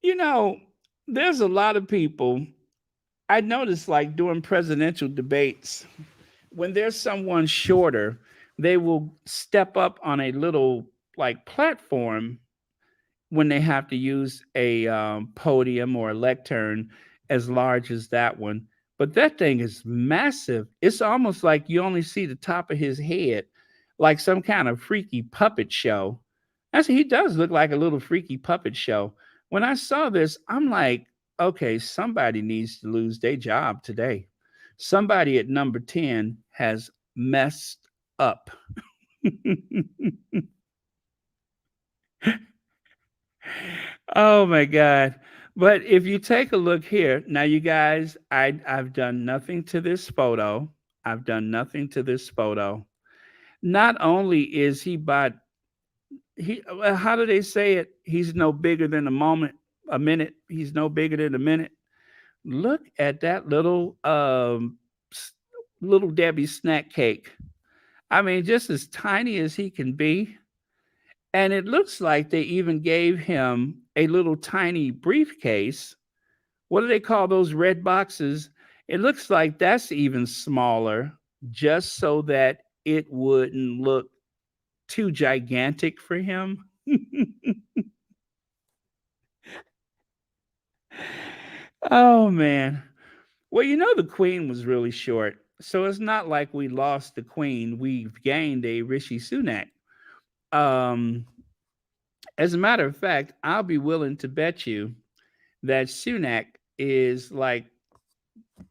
You know, there's a lot of people I noticed, like during presidential debates, when there's someone shorter, they will step up on a little like platform when they have to use a podium or a lectern as large as that one. But that thing is massive. It's almost like you only see the top of his head, like some kind of freaky puppet show. Actually, he does look like a little freaky puppet show. When I saw this, I'm like, okay, somebody needs to lose their job today. Somebody at number 10 has messed up. Oh my God. But if you take a look here, now you guys, I've done nothing to this photo. I've done nothing to this photo. Not only is he but how do they say it? He's no bigger than a minute. He's no bigger than a minute. Look at that s- little Debbie snack cake. I mean, just as tiny as he can be. And it looks like they even gave him a little tiny briefcase. What do they call those red boxes? It looks like that's even smaller, just so that it wouldn't look too gigantic for him. Oh, man. Well, the queen was really short. So it's not like we lost the queen. We've gained a Rishi Sunak. Um, as a matter of fact, I'll be willing to bet you that Sunak is like,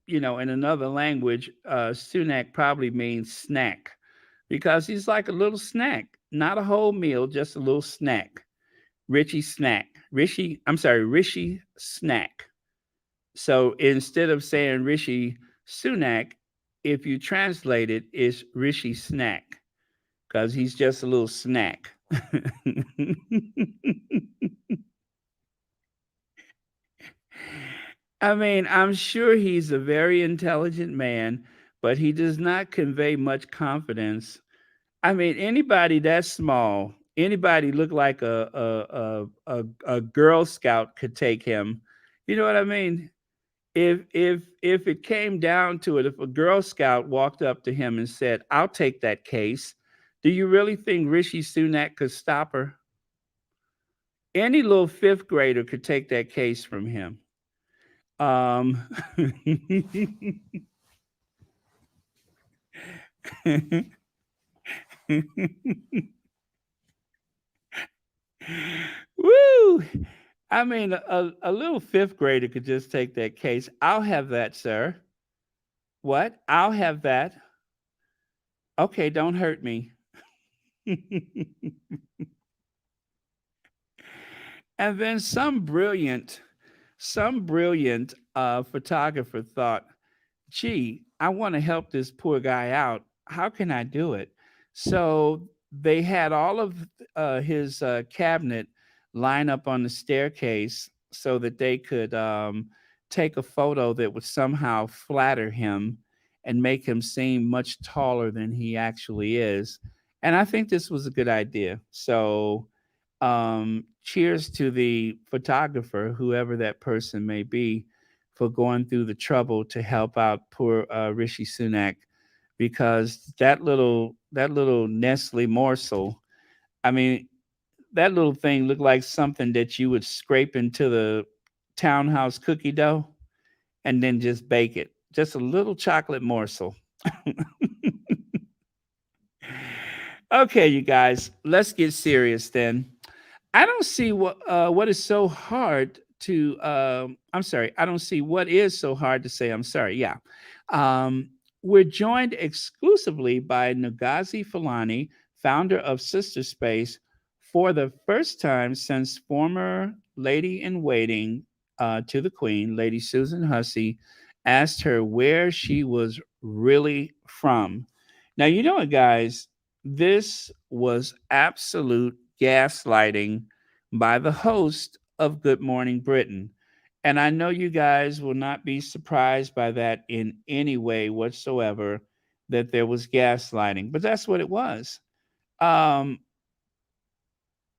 in another language, Sunak probably means snack because he's like a little snack, not a whole meal, just a little snack. Richie snack. Rishi snack. So instead of saying Rishi Sunak, if you translate it, it's Rishi snack because he's just a little snack. I mean, I'm sure he's a very intelligent man, but he does not convey much confidence. I mean, anybody that small, anybody look like a Girl Scout could take him. You know what I mean? If it came down to it, if a Girl Scout walked up to him and said, "I'll take that case," do you really think Rishi Sunak could stop her? Any little fifth grader could take that case from him. Um, Woo! I mean, a little fifth grader could just take that case. I'll have that, sir. What? I'll have that. Okay, don't hurt me. And then some brilliant photographer thought, gee, I want to help this poor guy out. How can I do it? So they had all of his cabinet line up on the staircase so that they could take a photo that would somehow flatter him and make him seem much taller than he actually is. And I think this was a good idea. So, cheers to the photographer, whoever that person may be, for going through the trouble to help out poor Rishi Sunak, because that little Nestle morsel. I mean, that little thing looked like something that you would scrape into the townhouse cookie dough and then just bake it. Just a little chocolate morsel. Okay, you guys, let's get serious then. I don't see what is so hard to. I'm sorry. I don't see what is so hard to say. I'm sorry. Yeah, um, we're joined exclusively by Ngozi Fulani, founder of Sister Space, for the first time since former Lady in Waiting to the Queen, Lady Susan Hussey, asked her where she was really from. Now, you know what, guys? This was absolute gaslighting by the host of Good Morning Britain. And I know you guys will not be surprised by that in any way whatsoever, that there was gaslighting, but that's what it was. Um,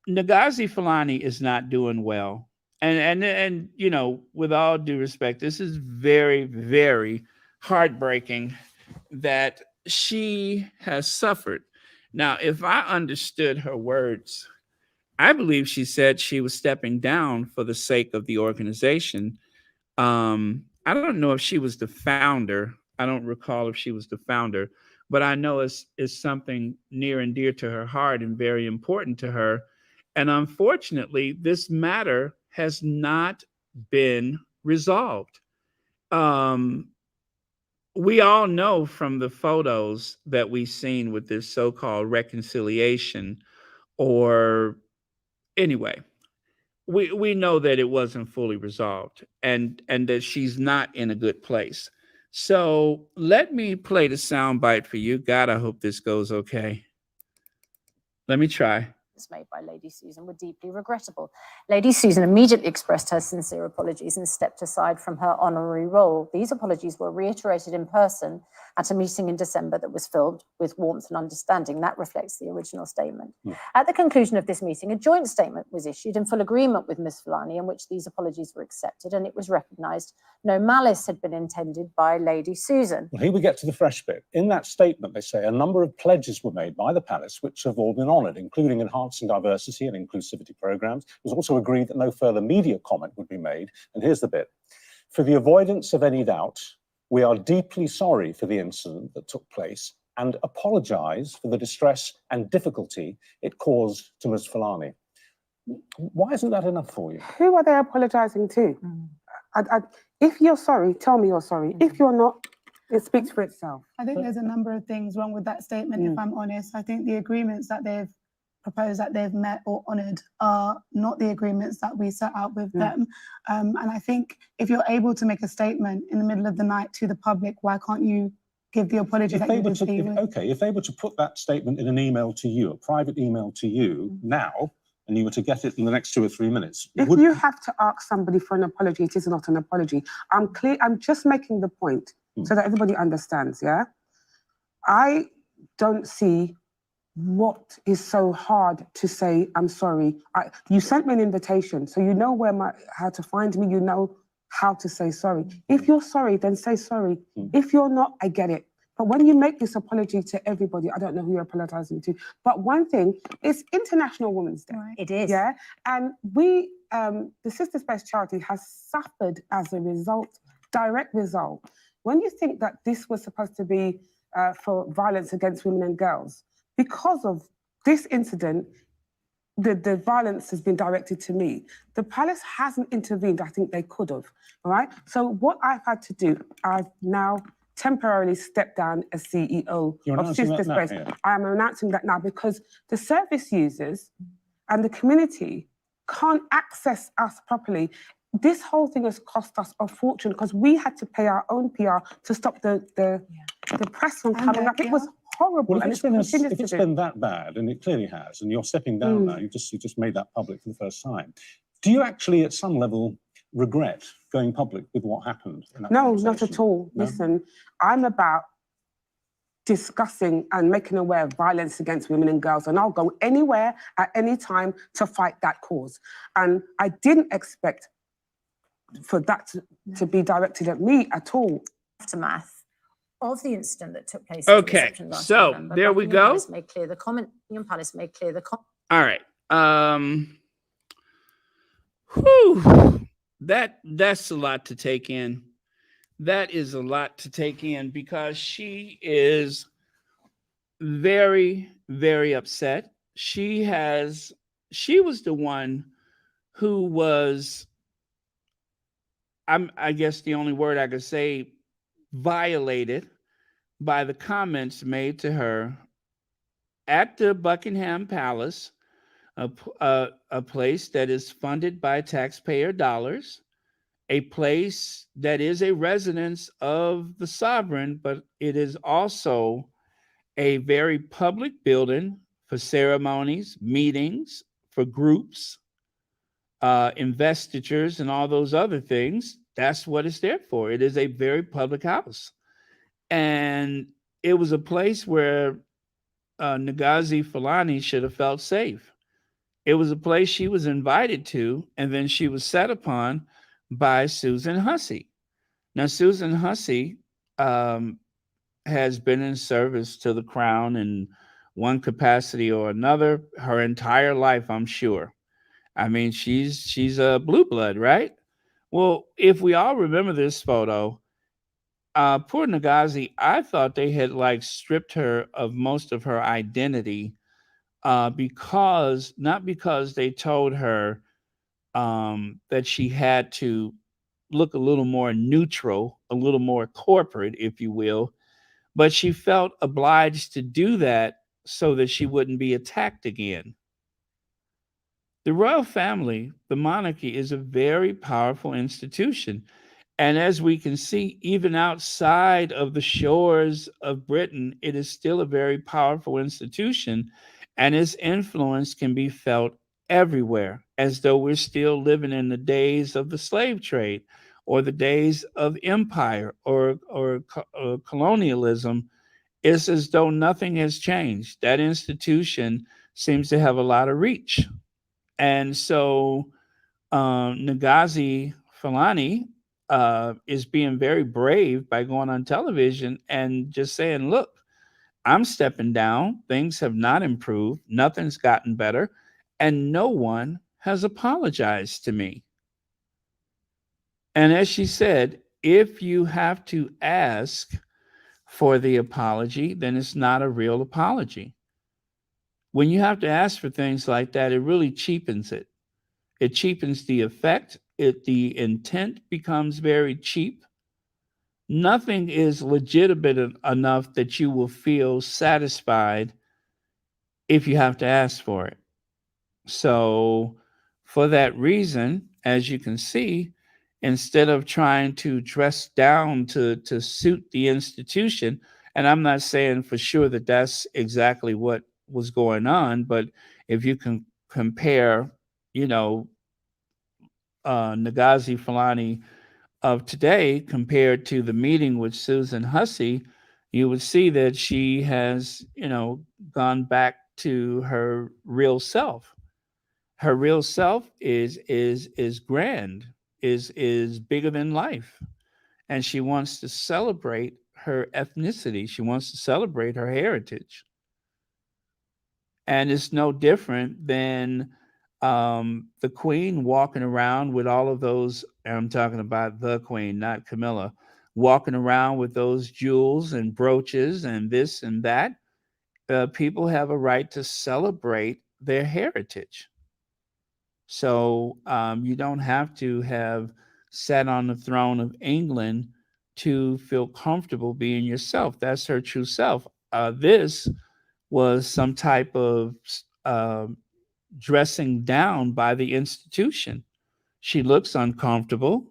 Nagazi Fulani is not doing well. And with all due respect, this is very, very heartbreaking that she has suffered. Now, if I understood her words, I believe she said she was stepping down for the sake of the organization. I don't know if she was the founder. I don't recall if she was the founder, but I know it's something near and dear to her heart and very important to her. And unfortunately, this matter has not been resolved. Um, we all know from the photos that we've seen with this so-called reconciliation, or anyway, we know that it wasn't fully resolved, and that she's not in a good place. So let me play the sound bite for you. God, I hope this goes okay. Let me try. Made by Lady Susan were deeply regrettable. Lady Susan immediately expressed her sincere apologies and stepped aside from her honorary role. These apologies were reiterated in person at a meeting in December that was filled with warmth and understanding. That reflects the original statement. At the conclusion of this meeting, a joint statement was issued in full agreement with Ms. Fulani, in which these apologies were accepted, and it was recognised no malice had been intended by Lady Susan. Well, here we get to the fresh bit. In that statement, they say a number of pledges were made by the palace which have all been honoured, including enhancing diversity and inclusivity programmes. It was also agreed that no further media comment would be made. And here's the bit. For the avoidance of any doubt, we are deeply sorry for the incident that took place and apologise for the distress and difficulty it caused to Ms. Fulani. Why isn't that enough for you? Who are they apologising to? If you're sorry, tell me you're sorry. If you're not, it speaks for itself. I think there's a number of things wrong with that statement, if I'm honest. I think the agreements that they've proposed, that they've met or honoured, are not the agreements that we set out with them. And I think if you're able to make a statement in the middle of the night to the public, why can't you give the apology that you received? Okay, if they were to put that statement in an email to you, a private email to you now, and you were to get it in the next 2 or 3 minutes. If you have to ask somebody for an apology, it is not an apology. I'm just making the point so that everybody understands, yeah? I don't see what is so hard to say, I'm sorry. You sent me an invitation, so you know how to find me, you know how to say sorry. If you're sorry, then say sorry. If you're not, I get it. But when you make this apology to everybody, I don't know who you're apologizing to, but one thing, it's International Women's Day. It is. Yeah, and we, the Sisters Best Charity has suffered as a result, direct result. When you think that this was supposed to be for violence against women and girls, because of this incident, the violence has been directed to me. The palace hasn't intervened. I think they could have, all right? So what I've had to do, I've now temporarily stepped down as CEO of Sisters Best. I am announcing that now because the service users and the community can't access us properly. This whole thing has cost us a fortune because we had to pay our own PR to stop the press from coming up. It was horrible. Well, if it's been that bad, and it clearly has, and you're stepping down now, you just made that public for the first time. Do you actually, at some level, regret going public with what happened? No, not at all. No? Listen, I'm about discussing and making aware of violence against women and girls, and I'll go anywhere at any time to fight that cause. And I didn't expect for that to be directed at me at all. Aftermath of the incident that took place. Okay, so November, there we go. Palace made clear the comment. Buckingham Palace made clear the comment. All right. Whew. That's a lot to take in. That is a lot to take in because she is very, very upset. She was the one who was, I guess the only word I could say, violated by the comments made to her at the Buckingham Palace, a place that is funded by taxpayer dollars, a place that is a residence of the sovereign, but it is also a very public building for ceremonies, meetings, for groups, investitures, and all those other things. That's what it's there for. It is a very public house. And it was a place where Ngozi Fulani should have felt safe. It was a place she was invited to, and then she was set upon by Susan Hussey. Now, Susan Hussey has been in service to the crown in one capacity or another her entire life, I'm sure. I mean, she's a blue blood, right? Well, if we all remember this photo, poor Ngozi, I thought they had like stripped her of most of her identity, because not because they told her that she had to look a little more neutral, a little more corporate, if you will, but she felt obliged to do that so that she wouldn't be attacked again. The royal family, the monarchy, is a very powerful institution. And as we can see, even outside of the shores of Britain, it is still a very powerful institution, and its influence can be felt everywhere, as though we're still living in the days of the slave trade or the days of empire or colonialism. It's as though nothing has changed. That institution seems to have a lot of reach. And so Ngozi Fulani is being very brave by going on television and just saying, look, I'm stepping down. Things have not improved. Nothing's gotten better. And no one has apologized to me. And as she said, if you have to ask for the apology, then it's not a real apology. When you have to ask for things like that, it really cheapens it. It cheapens the effect. The intent becomes very cheap. Nothing is legitimate enough that you will feel satisfied if you have to ask for it. So, for that reason, as you can see, instead of trying to dress down to suit the institution, and I'm not saying for sure that that's exactly what was going on, but if you can compare, you know, Ngozi Fulani of today compared to the meeting with Susan Hussey, you would see that she has, gone back to her real self. Her real self is grand, is bigger than life, and she wants to celebrate her ethnicity. She wants to celebrate her heritage, and it's no different than the queen walking around with all of those. I'm talking about the queen, not Camilla, walking around with those jewels and brooches and this and that. People have a right to celebrate their heritage. So you don't have to have sat on the throne of England to feel comfortable being yourself. That's her true self. This was some type of uh, dressing down by the institution. She looks uncomfortable.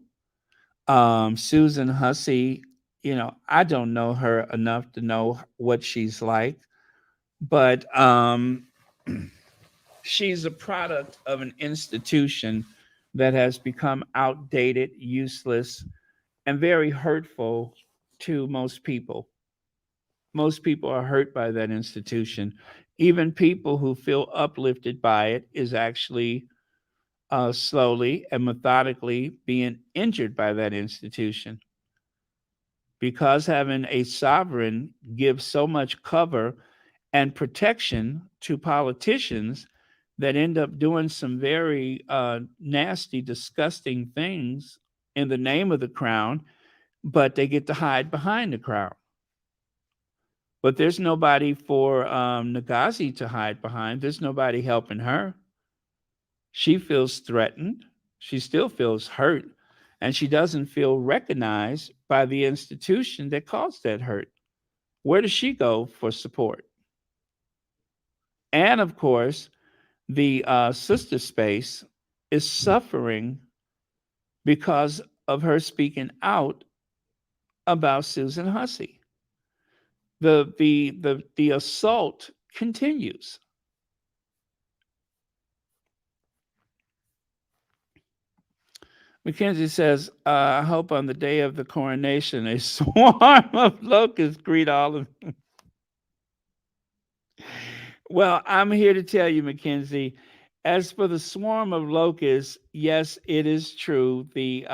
Susan Hussey, I don't know her enough to know what she's like, but she's a product of an institution that has become outdated, useless, and very hurtful to most people. Most people are hurt by that institution. Even people who feel uplifted by it is actually slowly and methodically being injured by that institution, because having a sovereign gives so much cover and protection to politicians that end up doing some very nasty, disgusting things in the name of the crown, but they get to hide behind the crown. But there's nobody for Ngozi to hide behind. There's nobody helping her. She feels threatened. She still feels hurt. And she doesn't feel recognized by the institution that caused that hurt. Where does she go for support? And of course, the sister space is suffering because of her speaking out about Susan Hussey. The assault continues. Mackenzie says, I hope on the day of the coronation, a swarm of locusts greet all of them. Well, I'm here to tell you, Mackenzie, as for the swarm of locusts, yes, it is true. The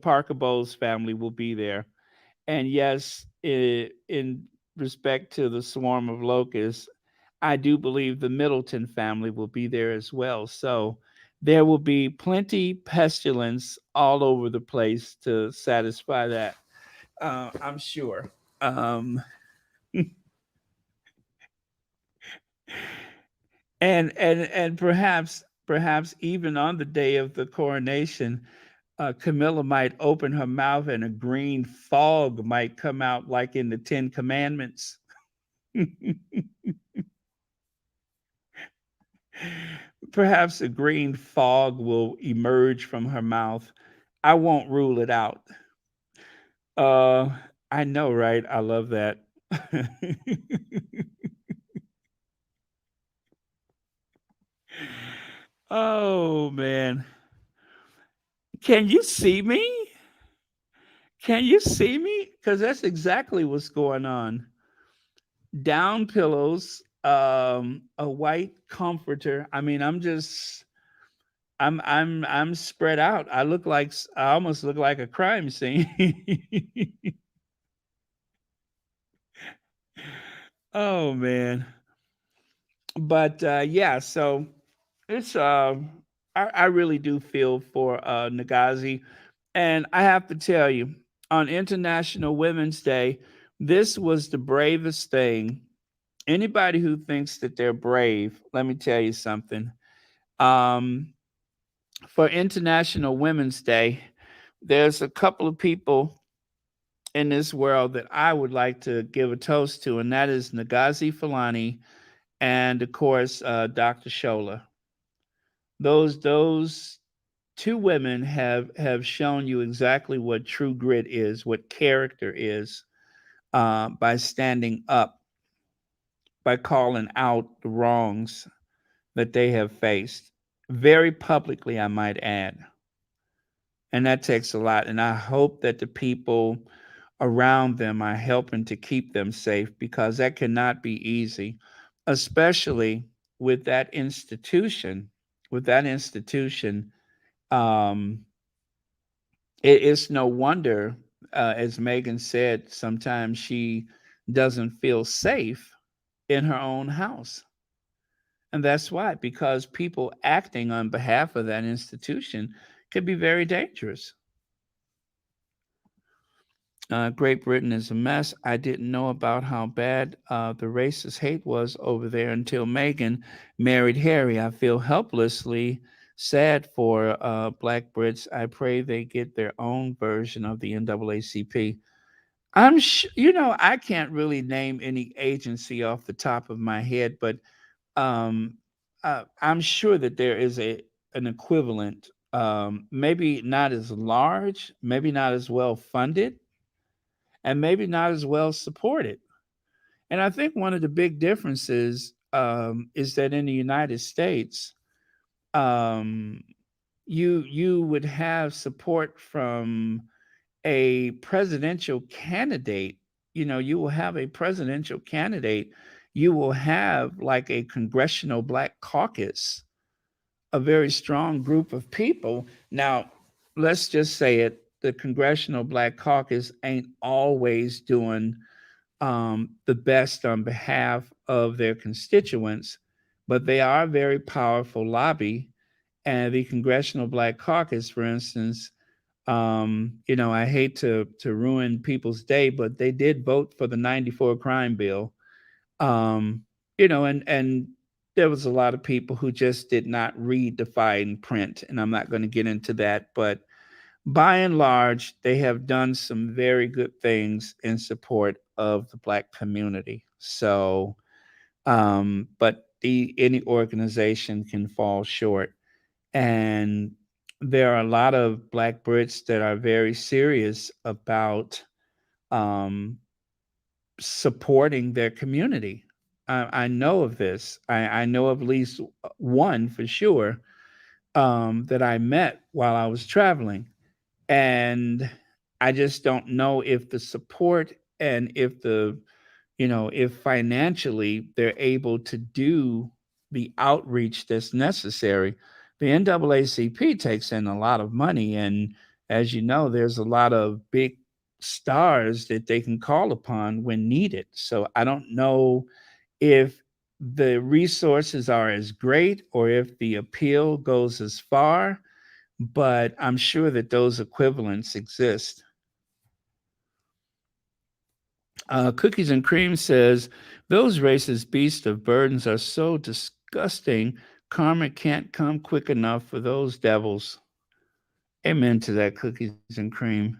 Parker Bowles family will be there. And yes, in respect to the swarm of locusts, I do believe the Middleton family will be there as well. So there will be plenty pestilence all over the place to satisfy that. I'm sure. Um, and perhaps even on the day of the coronation, Camilla might open her mouth and a green fog might come out like in the Ten Commandments. Perhaps a green fog will emerge from her mouth. I won't rule it out. Uh, I know, right? I love that. Oh man. Can you see me? Can you see me? Because that's exactly what's going on. Down pillows, a white comforter. I mean, I'm spread out. I almost look like a crime scene. Oh man. But yeah, so it's I really do feel for Ngozi. And I have to tell you, on International Women's Day, this was the bravest thing. Anybody who thinks that they're brave, let me tell you something. Um, for International Women's Day, there's a couple of people in this world that I would like to give a toast to, and that is Ngozi Fulani and, of course, Dr. Shola. Those two women have shown you exactly what true grit is, what character is, by standing up, by calling out the wrongs that they have faced very publicly, I might add. And that takes a lot. And I hope that the people around them are helping to keep them safe because that cannot be easy, especially with that institution. With that institution, um, it's no wonder, as Megan said, sometimes she doesn't feel safe in her own house. And that's why, because people acting on behalf of that institution could be very dangerous. Great Britain is a mess. I didn't know about how bad the racist hate was over there until Meghan married Harry. I feel helplessly sad for Black Brits. I pray they get their own version of the NAACP. I can't really name any agency off the top of my head, but um, I'm sure that there is an equivalent. Maybe not as large, maybe not as well funded, and maybe not as well supported. And I think one of the big differences is that in the United States, um, you would have support from a presidential candidate. You will have a presidential candidate. You will have like a congressional black caucus, a very strong group of people. Now, let's just say it: the congressional black caucus ain't always doing the best on behalf of their constituents, but they are a very powerful lobby. And the Congressional Black Caucus, for instance, I hate to ruin people's day, but they did vote for the '94 crime bill. And there was a lot of people who just did not read the fine print, and I'm not going to get into that, but by and large, they have done some very good things in support of the Black community. So, but any organization can fall short. And there are a lot of Black Brits that are very serious about um, supporting their community. I know of this. I know of at least one for sure that I met while I was traveling. And I just don't know if the support and if financially they're able to do the outreach that's necessary. The NAACP takes in a lot of money, and as you know, there's a lot of big stars that they can call upon when needed. So I don't know if the resources are as great or if the appeal goes as far, but I'm sure that those equivalents exist. Cookies and Cream says, those racist beasts of burdens are so disgusting. Karma can't come quick enough for those devils. Amen to that, Cookies and Cream.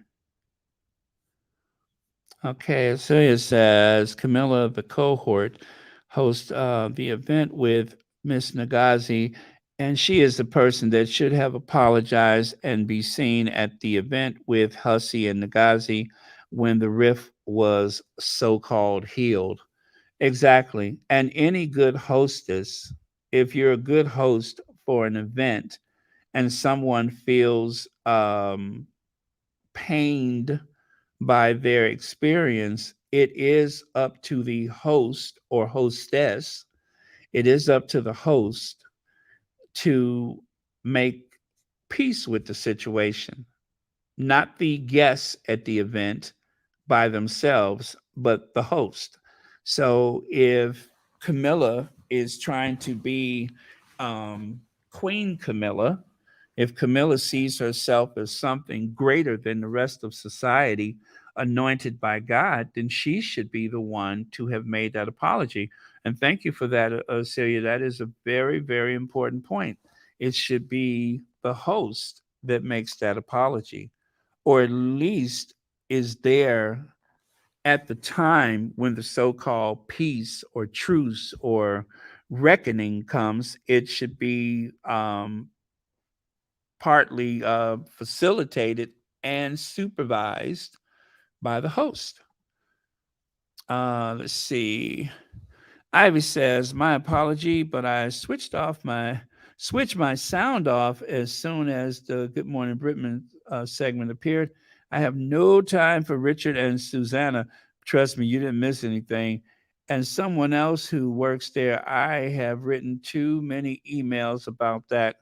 Okay, so it says Camilla, the cohort, hosts the event with Miss Ngozi, and she is the person that should have apologized and be seen at the event with Hussey and Ngozi when the rift was so-called healed. Exactly. And any good hostess, if you're a good host for an event and someone feels pained by their experience, it is up to the host or hostess, it is up to the host to make peace with the situation, not the guests at the event by themselves, but the host. So if Camilla is trying to be Queen Camilla, if Camilla sees herself as something greater than the rest of society, anointed by God, then she should be the one to have made that apology. And thank you for that, Celia. That is a very, very important point. It should be the host that makes that apology, or at least is there at the time when the so-called peace or truce or reckoning comes. It should be partly facilitated and supervised by the host. Let's see. Ivy says, my apology, but I switched my sound off as soon as the Good Morning Britain segment appeared. I have no time for Richard and Susanna. Trust me, you didn't miss anything. And someone else who works there, I have written too many emails about that.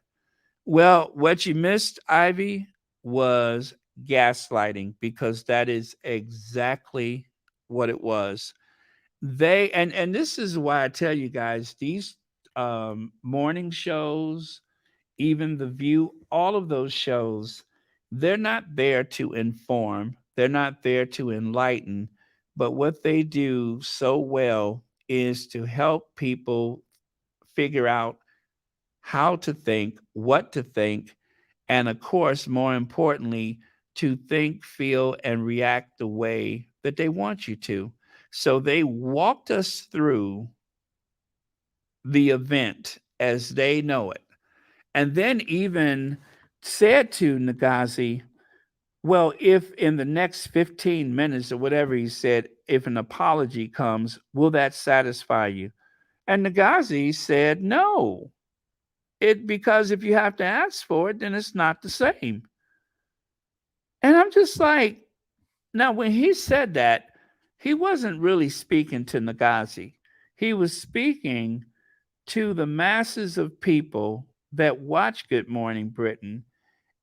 Well, what you missed, Ivy, was gaslighting, because that is exactly what it was. They and this is why I tell you guys, these morning shows, even The View, all of those shows, they're not there to inform, they're not there to enlighten, but what they do so well is to help people figure out how to think, what to think, and of course, more importantly, to think, feel, and react the way that they want you to. So they walked us through the event as they know it, and then even said to Ngozi, well, if in the next 15 minutes or whatever he said, if an apology comes, will that satisfy you? And Ngozi said, no. Because if you have to ask for it, then it's not the same. And I'm just like, now when he said that, he wasn't really speaking to Ngozi. He was speaking to the masses of people that watch Good Morning Britain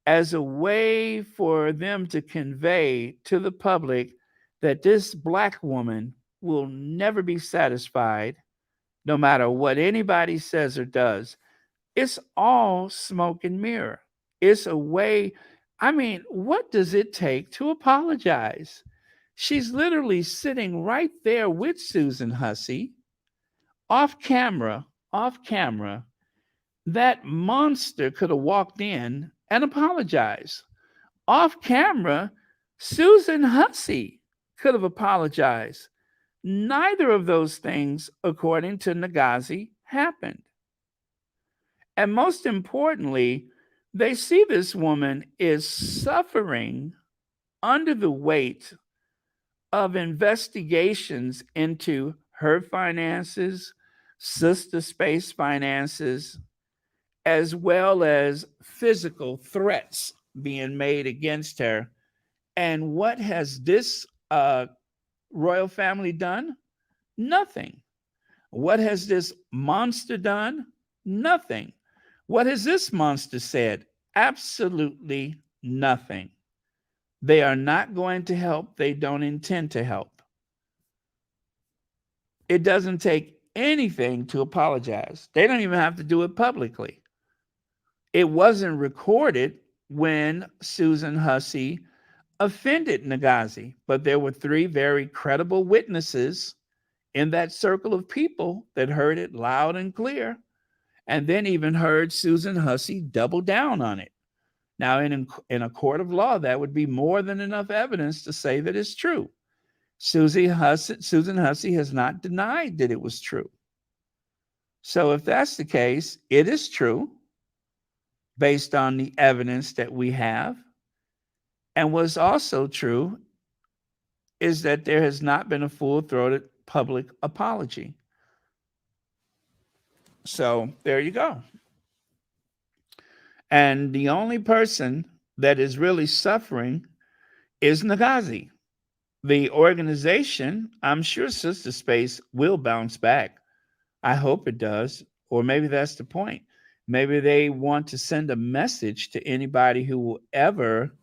as a way for them to convey to the public that this Black woman will never be satisfied no matter what anybody says or does. It's all smoke and mirror. It's a way. I mean, what does it take to apologize? She's literally sitting right there with Susan Hussey, off camera, off camera. That monster could have walked in and apologized. Off camera, Susan Hussey could have apologized. Neither of those things, according to Ngozi, happened. And most importantly, they see this woman is suffering under the weight of investigations into her finances, Sister Space finances, as well as physical threats being made against her. And what has this royal family done? Nothing. What has this monster done? Nothing. What has this monster said? Absolutely nothing. They are not going to help. They don't intend to help. It doesn't take anything to apologize. They don't even have to do it publicly. It wasn't recorded when Susan Hussey offended Ngozi, but there were 3 very credible witnesses in that circle of people that heard it loud and clear, and then even heard Susan Hussey double down on it. Now, in a court of law, that would be more than enough evidence to say that it's true. Susan Hussey has not denied that it was true. So if that's the case, it is true based on the evidence that we have. And what's also true is that there has not been a full-throated public apology. So there you go. And the only person that is really suffering is Ngozi. The organization, I'm sure Sister Space will bounce back. I hope it does. Or maybe that's the point. Maybe they want to send a message to anybody who will ever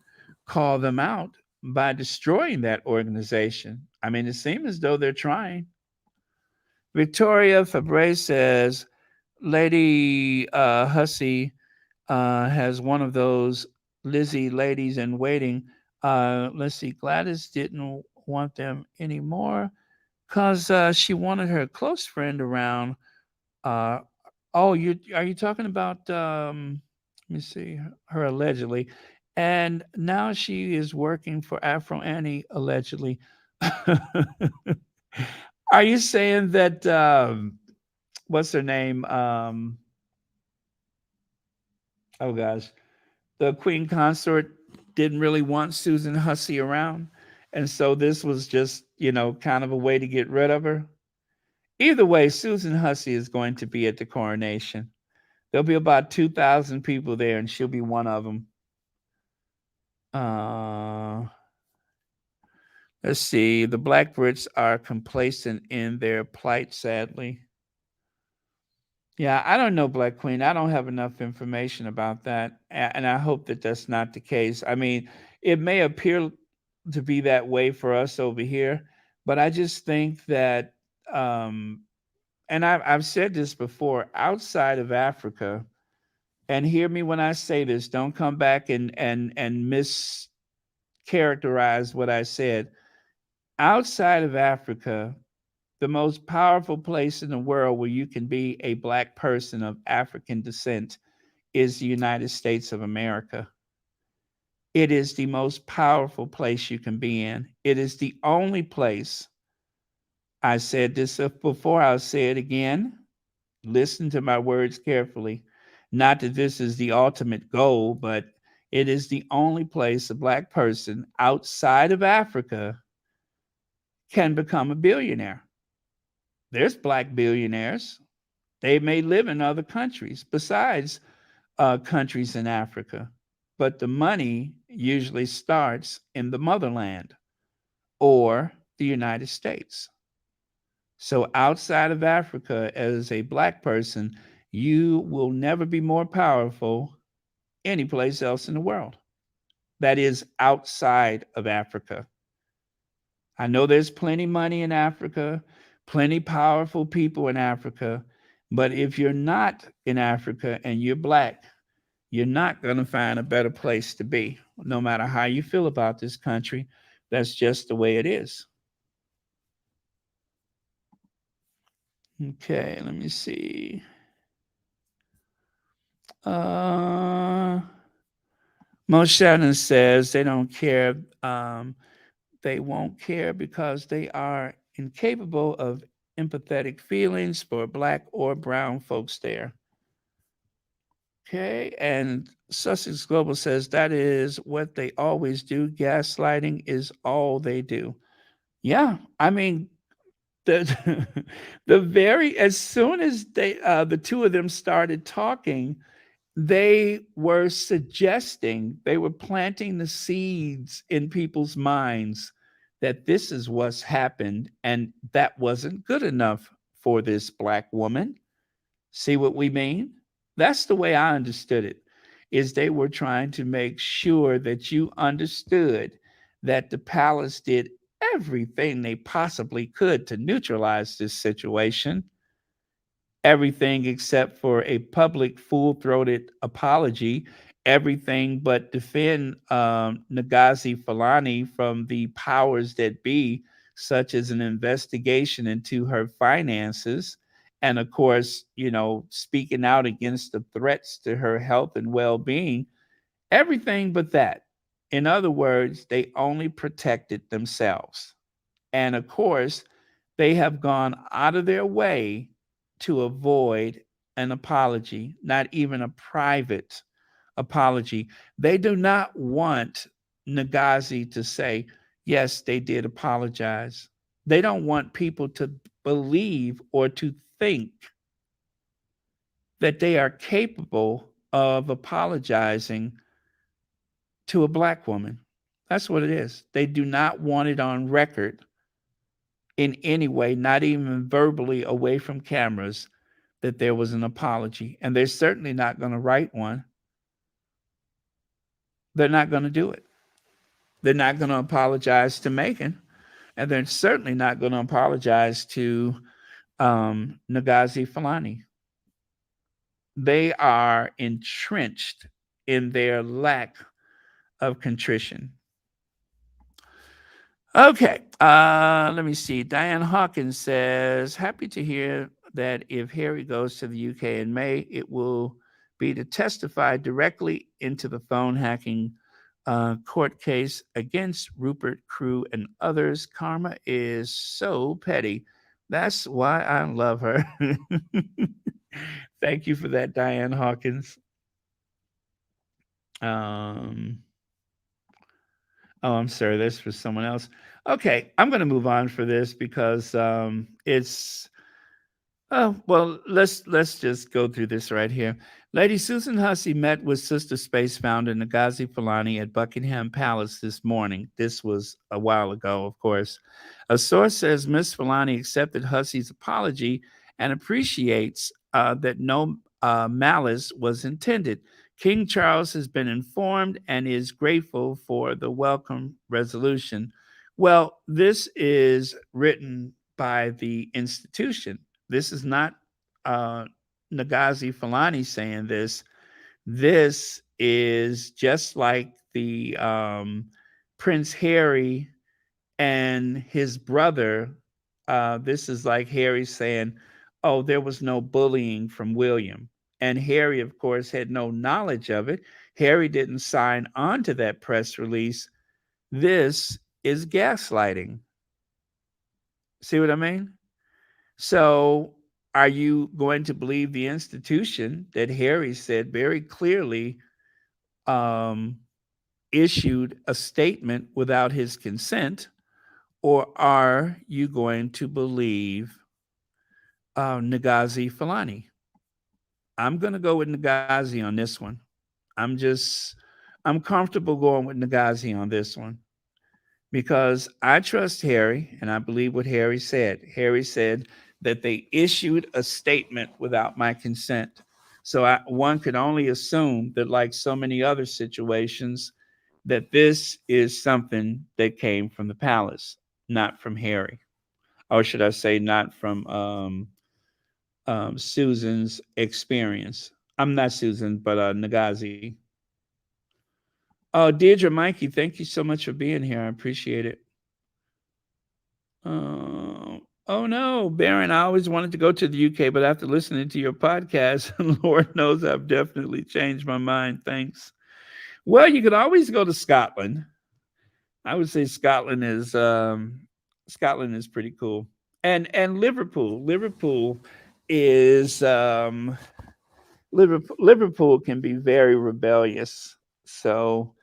call them out by destroying that organization. I mean, it seems as though they're trying. Victoria Fabre says, Lady Hussey has one of those Lizzie ladies in waiting. Let's see, Gladys didn't want them anymore because she wanted her close friend around. Are you talking about, let me see, her allegedly. And now she is working for Afro Annie, allegedly. Are you saying that, what's her name? Oh gosh, the Queen Consort didn't really want Susan Hussey around. And so this was just, kind of a way to get rid of her. Either way, Susan Hussey is going to be at the coronation. There'll be about 2,000 people there, and she'll be one of them. Let's see. The Black Brits are complacent in their plight, sadly. Yeah, I don't know, Black Queen. I don't have enough information about that. And I hope that that's not the case. I mean, it may appear to be that way for us over here, but I just think that, and I've said this before, outside of Africa, and hear me when I say this, don't come back and mischaracterize what I said. Outside of Africa, the most powerful place in the world where you can be a Black person of African descent is the United States of America. It is the most powerful place you can be in. It is the only place, I said this before, I'll say it again. Listen to my words carefully. Not that this is the ultimate goal, but it is the only place a Black person outside of Africa can become a billionaire. There's Black billionaires. They may live in other countries besides countries in Africa, but the money usually starts in the motherland or the United States. So outside of Africa, as a Black person, you will never be more powerful anyplace else in the world. That is outside of Africa. I know there's plenty money in Africa, plenty powerful people in Africa, but if you're not in Africa and you're Black, you're not going to find a better place to be, no matter how you feel about this country. That's just the way it is. Okay, let me see. Mo Shannon says they don't care. They won't care because they are incapable of empathetic feelings for Black or brown folks there. Okay, and Sussex Global says that is what they always do. Gaslighting is all they do. Yeah, I mean, the as soon as the two of them started talking, they were suggesting, they were planting the seeds in people's minds that this is what's happened and that wasn't good enough for this Black woman. See what we mean? That's the way I understood it, is they were trying to make sure that you understood that the palace did everything they possibly could to neutralize this situation, everything except for a public full-throated apology, everything but defend Ngozi Fulani from the powers that be, such as an investigation into her finances, and of course, speaking out against the threats to her health and well-being, everything but that. In other words, they only protected themselves. And of course, they have gone out of their way to avoid an apology, not even a private apology. They do not want Ngozi to say, yes, they did apologize. They don't want people to believe or to think that they are capable of apologizing to a Black woman. That's what it is. They do not want it on record in any way, not even verbally away from cameras, that there was an apology. And they're certainly not going to write one. They're not going to do it. They're not going to apologize to Megan. And they're certainly not going to apologize to Ngozi Fulani. They are entrenched in their lack of contrition. Okay, let me see. Diane Hawkins says, happy to hear that if Harry goes to the UK in May, it will be to testify directly into the phone hacking court case against Rupert Crew and others. Karma is so petty. That's why I love her. Thank you for that, Diane Hawkins. Oh, I'm sorry. This was someone else. Okay, I'm going to move on for this because it's. Oh well, let's just go through this right here. Lady Susan Hussey met with Sister Space founder Ngozi Fulani at Buckingham Palace this morning. This was a while ago, of course. A source says Miss Fulani accepted Hussey's apology and appreciates that no malice was intended. King Charles has been informed and is grateful for the welcome resolution. Well, this is written by the institution. This is not Ngozi Fulani saying this. This is just like the Prince Harry and his brother. This is like Harry saying, oh, there was no bullying from William. And Harry, of course, had no knowledge of it. Harry didn't sign on to that press release. This is gaslighting. See what I mean? So, are you going to believe the institution that Harry said very clearly issued a statement without his consent, or are you going to believe Ngozi Fulani? I'm going to go with Ngozi on this one. I'm comfortable going with Ngozi on this one because I trust Harry and I believe what Harry said. Harry said that they issued a statement without my consent. So one could only assume that, like so many other situations, that this is something that came from the palace, not from Harry. Or should I say, not from Susan's experience. I'm not Susan, but Ngozi. Oh, Deirdre Mikey, thank you so much for being here. I appreciate it. Oh no, Baron, I always wanted to go to the UK, but after listening to your podcast, Lord knows I've definitely changed my mind. Thanks. Well, you could always go to Scotland. I would say Scotland is pretty cool. And Liverpool. Liverpool is Liverpool can be very rebellious. So,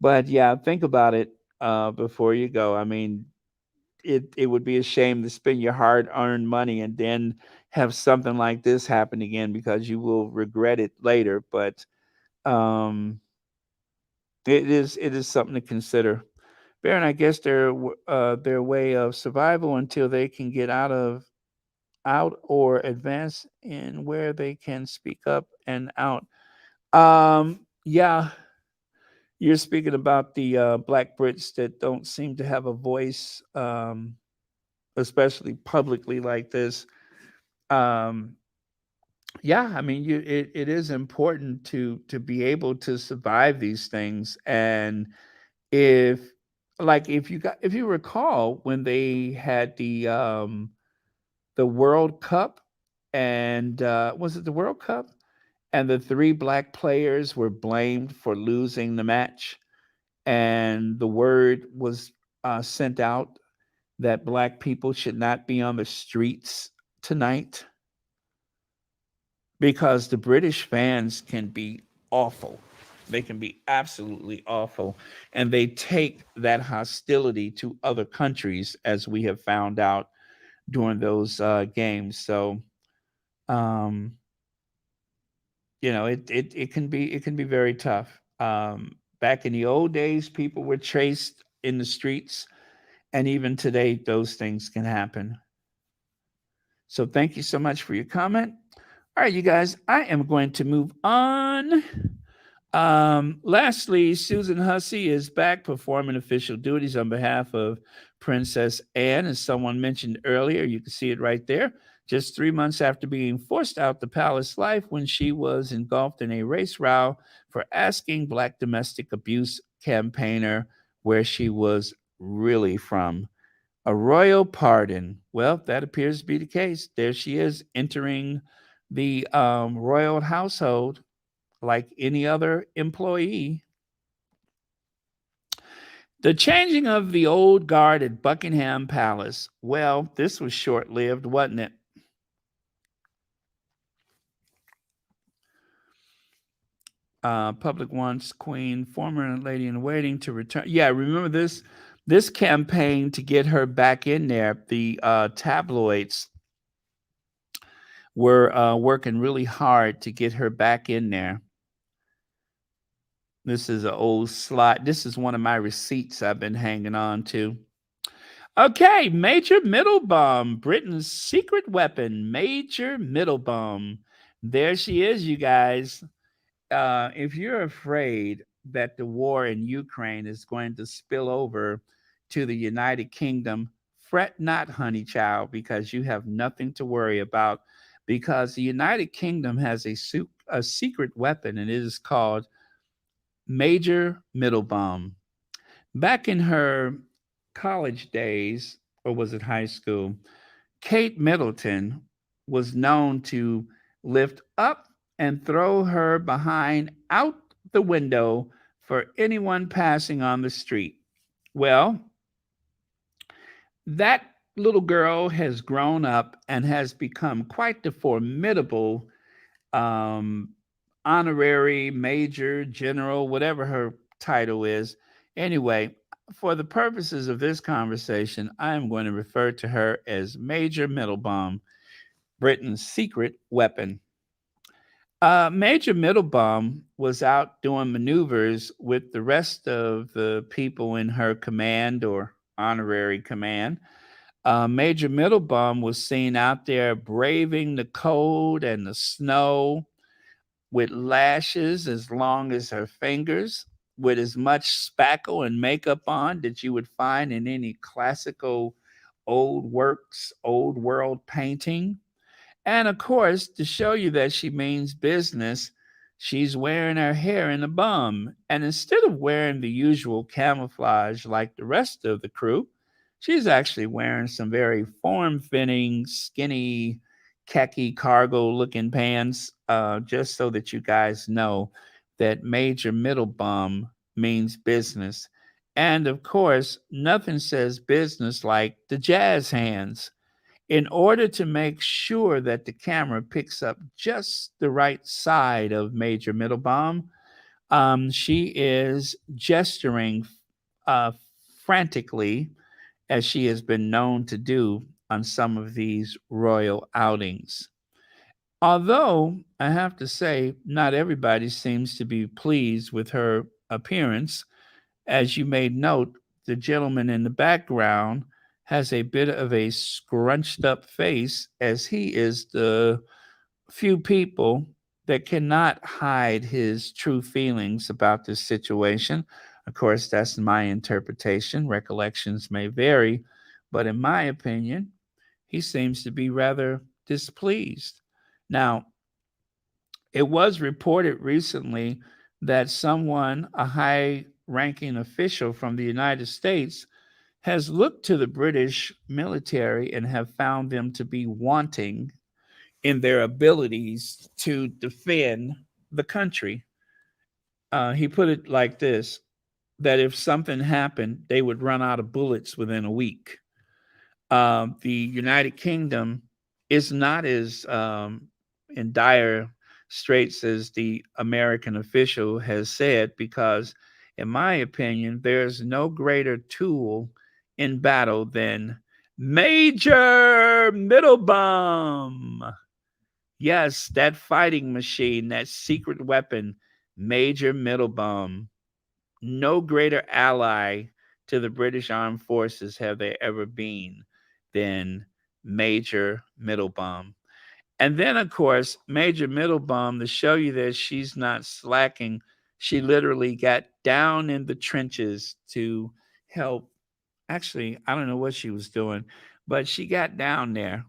but yeah, think about it before you go. I mean, it would be a shame to spend your hard-earned money and then have something like this happen again because you will regret it later. But it is something to consider. Baron, I guess their way of survival until they can get out or advance in where they can speak up and out. Yeah, You're speaking about the Black Brits that don't seem to have a voice, especially publicly like this. Um, yeah, I mean, it is important to be able to survive these things. And if if you recall when they had the World Cup, and was it the World Cup? And the three black players were blamed for losing the match, and the word was sent out that black people should not be on the streets tonight because the British fans can be awful. They can be absolutely awful. And they take that hostility to other countries, as we have found out during those games. So, um, it can be very tough. Back in the old days, people were chased in the streets, and even today, those things can happen. So, thank you so much for your comment. All right, you guys, I am going to move on. Lastly, Susan Hussey is back performing official duties on behalf of Princess Anne. As someone mentioned earlier, you can see it right there. Just 3 months after being forced out the palace life when she was engulfed in a race row for asking Black domestic abuse campaigner where she was really from. A royal pardon. Well, that appears to be the case. There she is entering the royal household like any other employee. The changing of the old guard at Buckingham Palace. Well, this was short lived, wasn't it? Public wants Queen, former lady in waiting, to return. Yeah, remember this campaign to get her back in there. The tabloids were working really hard to get her back in there. This is an old slide. This is one of my receipts I've been hanging on to. Okay, Major Middlebum, Britain's secret weapon, Major Middlebum. There she is, you guys. If you're afraid that the war in Ukraine is going to spill over to the United Kingdom, fret not, honey child, because you have nothing to worry about. Because the United Kingdom has a secret weapon, and it is called Major Middlebum. Back in her college days, or was it high school, Kate Middleton was known to lift up and throw her behind out the window for anyone passing on the street. Well, that little girl has grown up and has become quite the formidable um, honorary major, general, whatever her title is. Anyway, for the purposes of this conversation, I am going to refer to her as Major Middlebum, Britain's secret weapon. Major Middlebum was out doing maneuvers with the rest of the people in her command or honorary command. Major Middlebum was seen out there braving the cold and the snow with lashes as long as her fingers, with as much spackle and makeup on that you would find in any classical old works, old world painting. And of course, to show you that she means business, she's wearing her hair in a bun. And instead of wearing the usual camouflage like the rest of the crew, she's actually wearing some very form fitting, skinny, khaki cargo looking pants, just so that you guys know that Major Middlebum means business. And of course, nothing says business like the jazz hands. In order to make sure that the camera picks up just the right side of Major Middlebum, she is gesturing uh, frantically, as she has been known to do on some of these royal outings. Although I have to say, not everybody seems to be pleased with her appearance. As you may note, the gentleman in the background has a bit of a scrunched up face, as he is the few people that cannot hide his true feelings about this situation. Of course, that's my interpretation. Recollections may vary, but in my opinion, he seems to be rather displeased. Now, it was reported recently that someone, a high ranking official from the United States, has looked to the British military and have found them to be wanting in their abilities to defend the country. He put it like this, that if something happened, they would run out of bullets within a week. The United Kingdom is not as in dire straits as the American official has said, because, in my opinion, there's no greater tool in battle than Major Middlebum. Yes, that fighting machine, that secret weapon, Major Middlebum. No greater ally to the British Armed Forces have there ever been than Major Middlebum. And then, of course, Major Middlebum, to show you that she's not slacking, she literally got down in the trenches to help. Actually, I don't know what she was doing, but she got down there.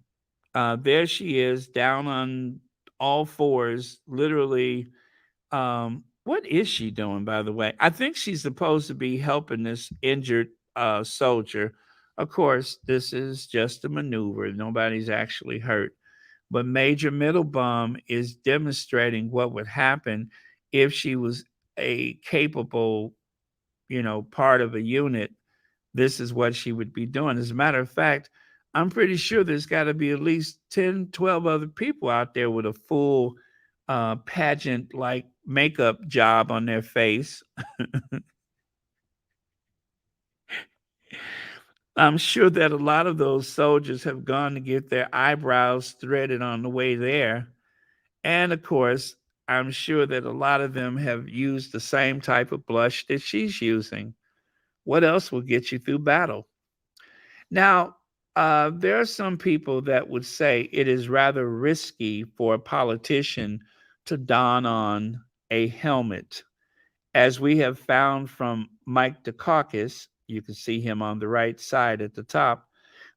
There she is, down on all fours, literally. What is she doing, by the way? I think she's supposed to be helping this injured soldier. Of course, this is just a maneuver. Nobody's actually hurt. But Major Middlebum is demonstrating what would happen if she was a capable, part of a unit. This is what she would be doing. As a matter of fact, I'm pretty sure there's got to be at least 10, 12 other people out there with a full pageant like makeup job on their face. I'm sure that a lot of those soldiers have gone to get their eyebrows threaded on the way there. And of course, I'm sure that a lot of them have used the same type of blush that she's using. What else will get you through battle? Now, there are some people that would say it is rather risky for a politician to don on a helmet. As we have found from Mike Dukakis, you can see him on the right side at the top.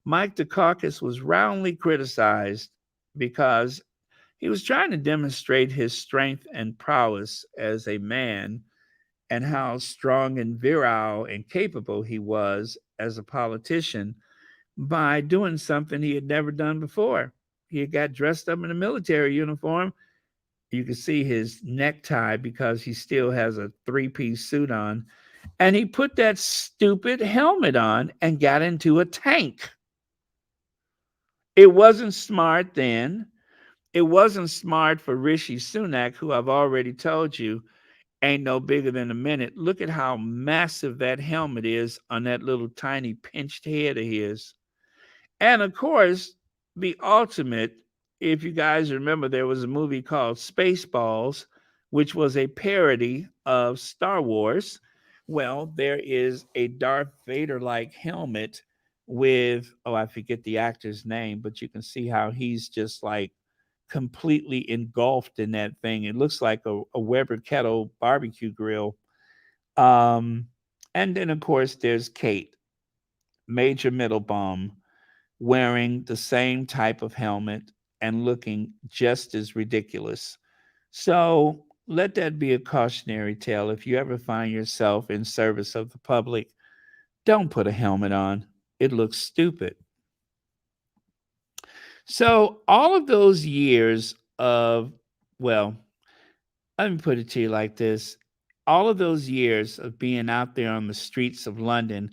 Mike Dukakis was roundly criticized because he was trying to demonstrate his strength and prowess as a man and how strong and virile and capable he was as a politician by doing something he had never done before. He had got dressed up in a military uniform. You can see his necktie because he still has a three-piece suit on. And he put that stupid helmet on and got into a tank. It wasn't smart then. It wasn't smart for Rishi Sunak, who I've already told you ain't no bigger than a minute. Look at how massive that helmet is on that little tiny pinched head of his. And of course, the ultimate, if you guys remember, there was a movie called Spaceballs, which was a parody of Star Wars. Well, there is a Darth Vader like helmet with, oh, I forget the actor's name, but you can see how he's just like completely engulfed in that thing. It looks like a Weber Kettle barbecue grill. Um, and then, of course, there's Kate, Major Middlebum, wearing the same type of helmet and looking just as ridiculous. So let that be a cautionary tale. If you ever find yourself in service of the public, don't put a helmet on. It looks stupid. So all of those years of, well, let me put it to you like this. All of those years of being out there on the streets of London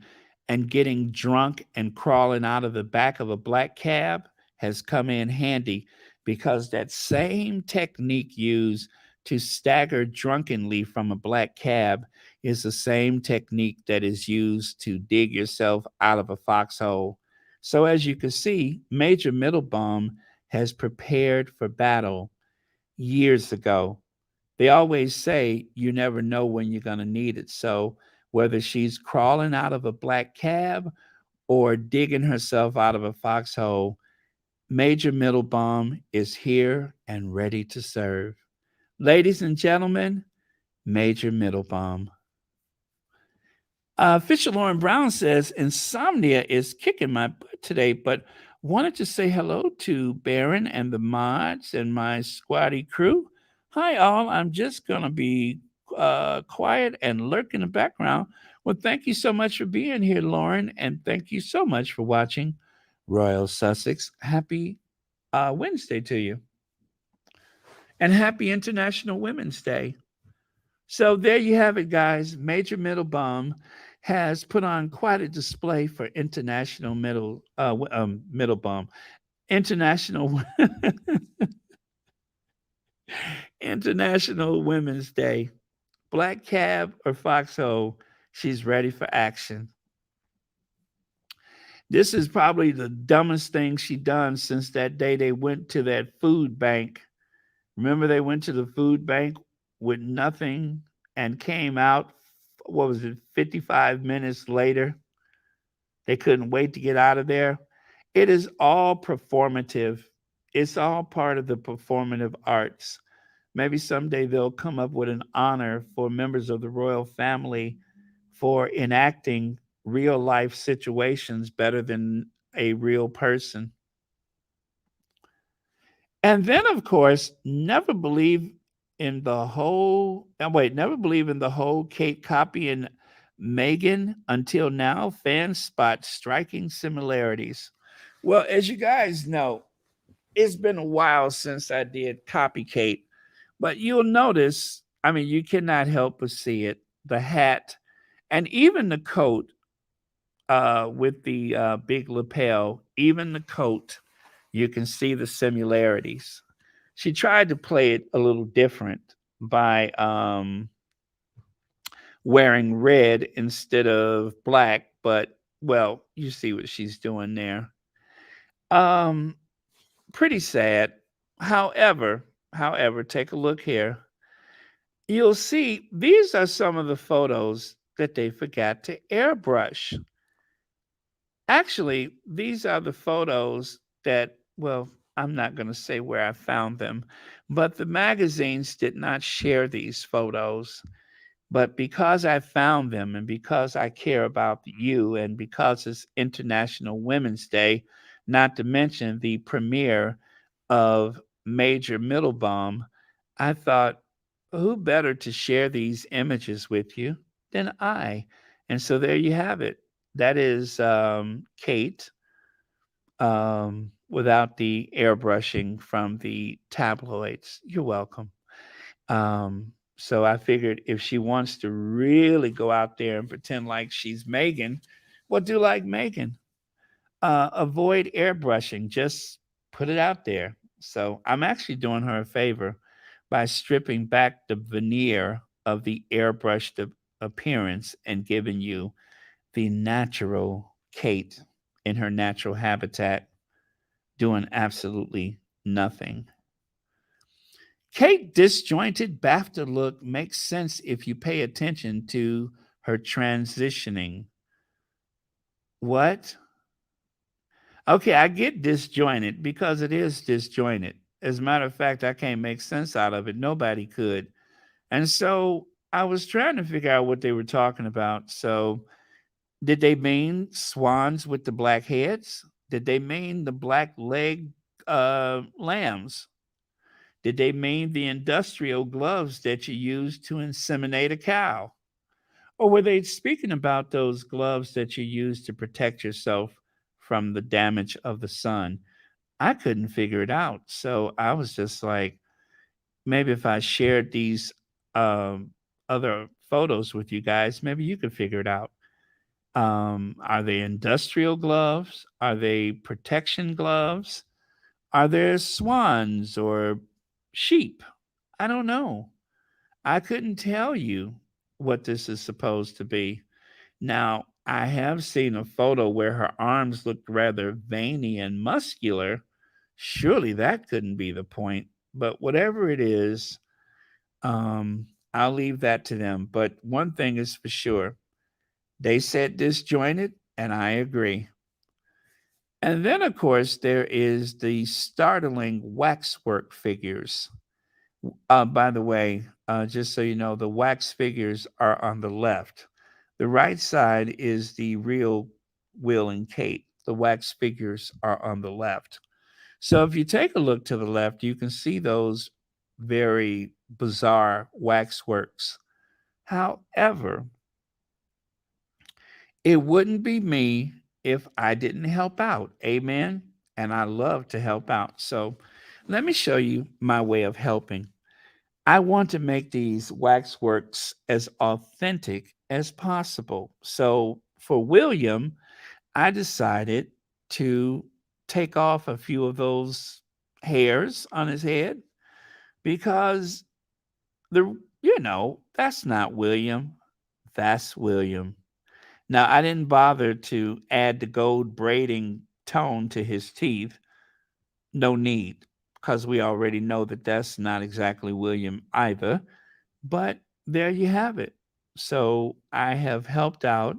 and getting drunk and crawling out of the back of a black cab has come in handy, because that same technique used to stagger drunkenly from a black cab is the same technique that is used to dig yourself out of a foxhole. So, as you can see, Major Middlebum has prepared for battle years ago. They always say you never know when you're going to need it. So whether she's crawling out of a black cab or digging herself out of a foxhole, Major Middlebum is here and ready to serve. Ladies and gentlemen, Major Middlebaum. Fisher Lauren Brown says, insomnia is kicking my butt today, but wanted to say hello to Baron and the mods and my squatty crew. Hi, all. I'm just going to be quiet and lurk in the background. Well, thank you so much for being here, Lauren, and thank you so much for watching Royal Sussex. Happy Wednesday to you. And happy International Women's Day. So there you have it, guys. Major Middlebaum has put on quite a display for International Middlebaum. International International Women's Day. Black cab or foxhole, she's ready for action. This is probably the dumbest thing she done since that day they went to that food bank. Remember, they went to the food bank with nothing and came out, what was it, 55 minutes later? They couldn't wait to get out of there. It is all performative. It's all part of the performative arts. Maybe someday they'll come up with an honor for members of the royal family for enacting real life situations better than a real person. And then, of course, never believe in the whole Kate copying Meghan until now. Fans spot striking similarities. Well, as you guys know, it's been a while since I did copy Kate, but you'll notice, I mean, you cannot help but see it. The hat and even the coat with the big lapel, even the coat, you can see the similarities. She tried to play it a little different by wearing red instead of black, but well, you see what she's doing there. Pretty sad. However, take a look here. You'll see these are some of the photos that they forgot to airbrush. Actually, these are the photos that, well, I'm not going to say where I found them, but the magazines did not share these photos. But because I found them and because I care about you and because it's International Women's Day, not to mention the premiere of Major Middlebaum, I thought, who better to share these images with you than I? And so there you have it. That is Kate without the airbrushing from the tabloids. You're welcome. So I figured if she wants to really go out there and pretend like she's Meghan, well, do like Meghan. Avoid airbrushing. Just put it out there. So I'm actually doing her a favor by stripping back the veneer of the airbrushed appearance and giving you the natural Kate in her natural habitat, doing absolutely nothing. Kate disjointed BAFTA look makes sense if you pay attention to her transitioning. What? Okay, I get disjointed because it is disjointed. As a matter of fact, I can't make sense out of it. Nobody could. And so I was trying to figure out what they were talking about. So did they mean swans with the black heads? Did they mean the black leg lambs? Did they mean the industrial gloves that you use to inseminate a cow? Or were they speaking about those gloves that you use to protect yourself from the damage of the sun? I couldn't figure it out. So I was just like, maybe if I shared these other photos with you guys, maybe you could figure it out. Are they industrial gloves? Are they protection gloves? Are there swans or sheep? I don't know. I couldn't tell you what this is supposed to be. Now, I have seen a photo where her arms looked rather veiny and muscular. Surely that couldn't be the point. But whatever it is, I'll leave that to them. But one thing is for sure, they said disjointed, and I agree. And then, of course, there is the startling waxwork figures. By the way, just so you know, the wax figures are on the left. The right side is the real Will and Kate. The wax figures are on the left. So if you take a look to the left, you can see those very bizarre waxworks. However, it wouldn't be me if I didn't help out. Amen. And I love to help out. So let me show you my way of helping. I want to make these waxworks as authentic as possible. So for William, I decided to take off a few of those hairs on his head because that's not William. That's William. Now, I didn't bother to add the gold braiding tone to his teeth. No need, because we already know that that's not exactly William either. But there you have it. So I have helped out.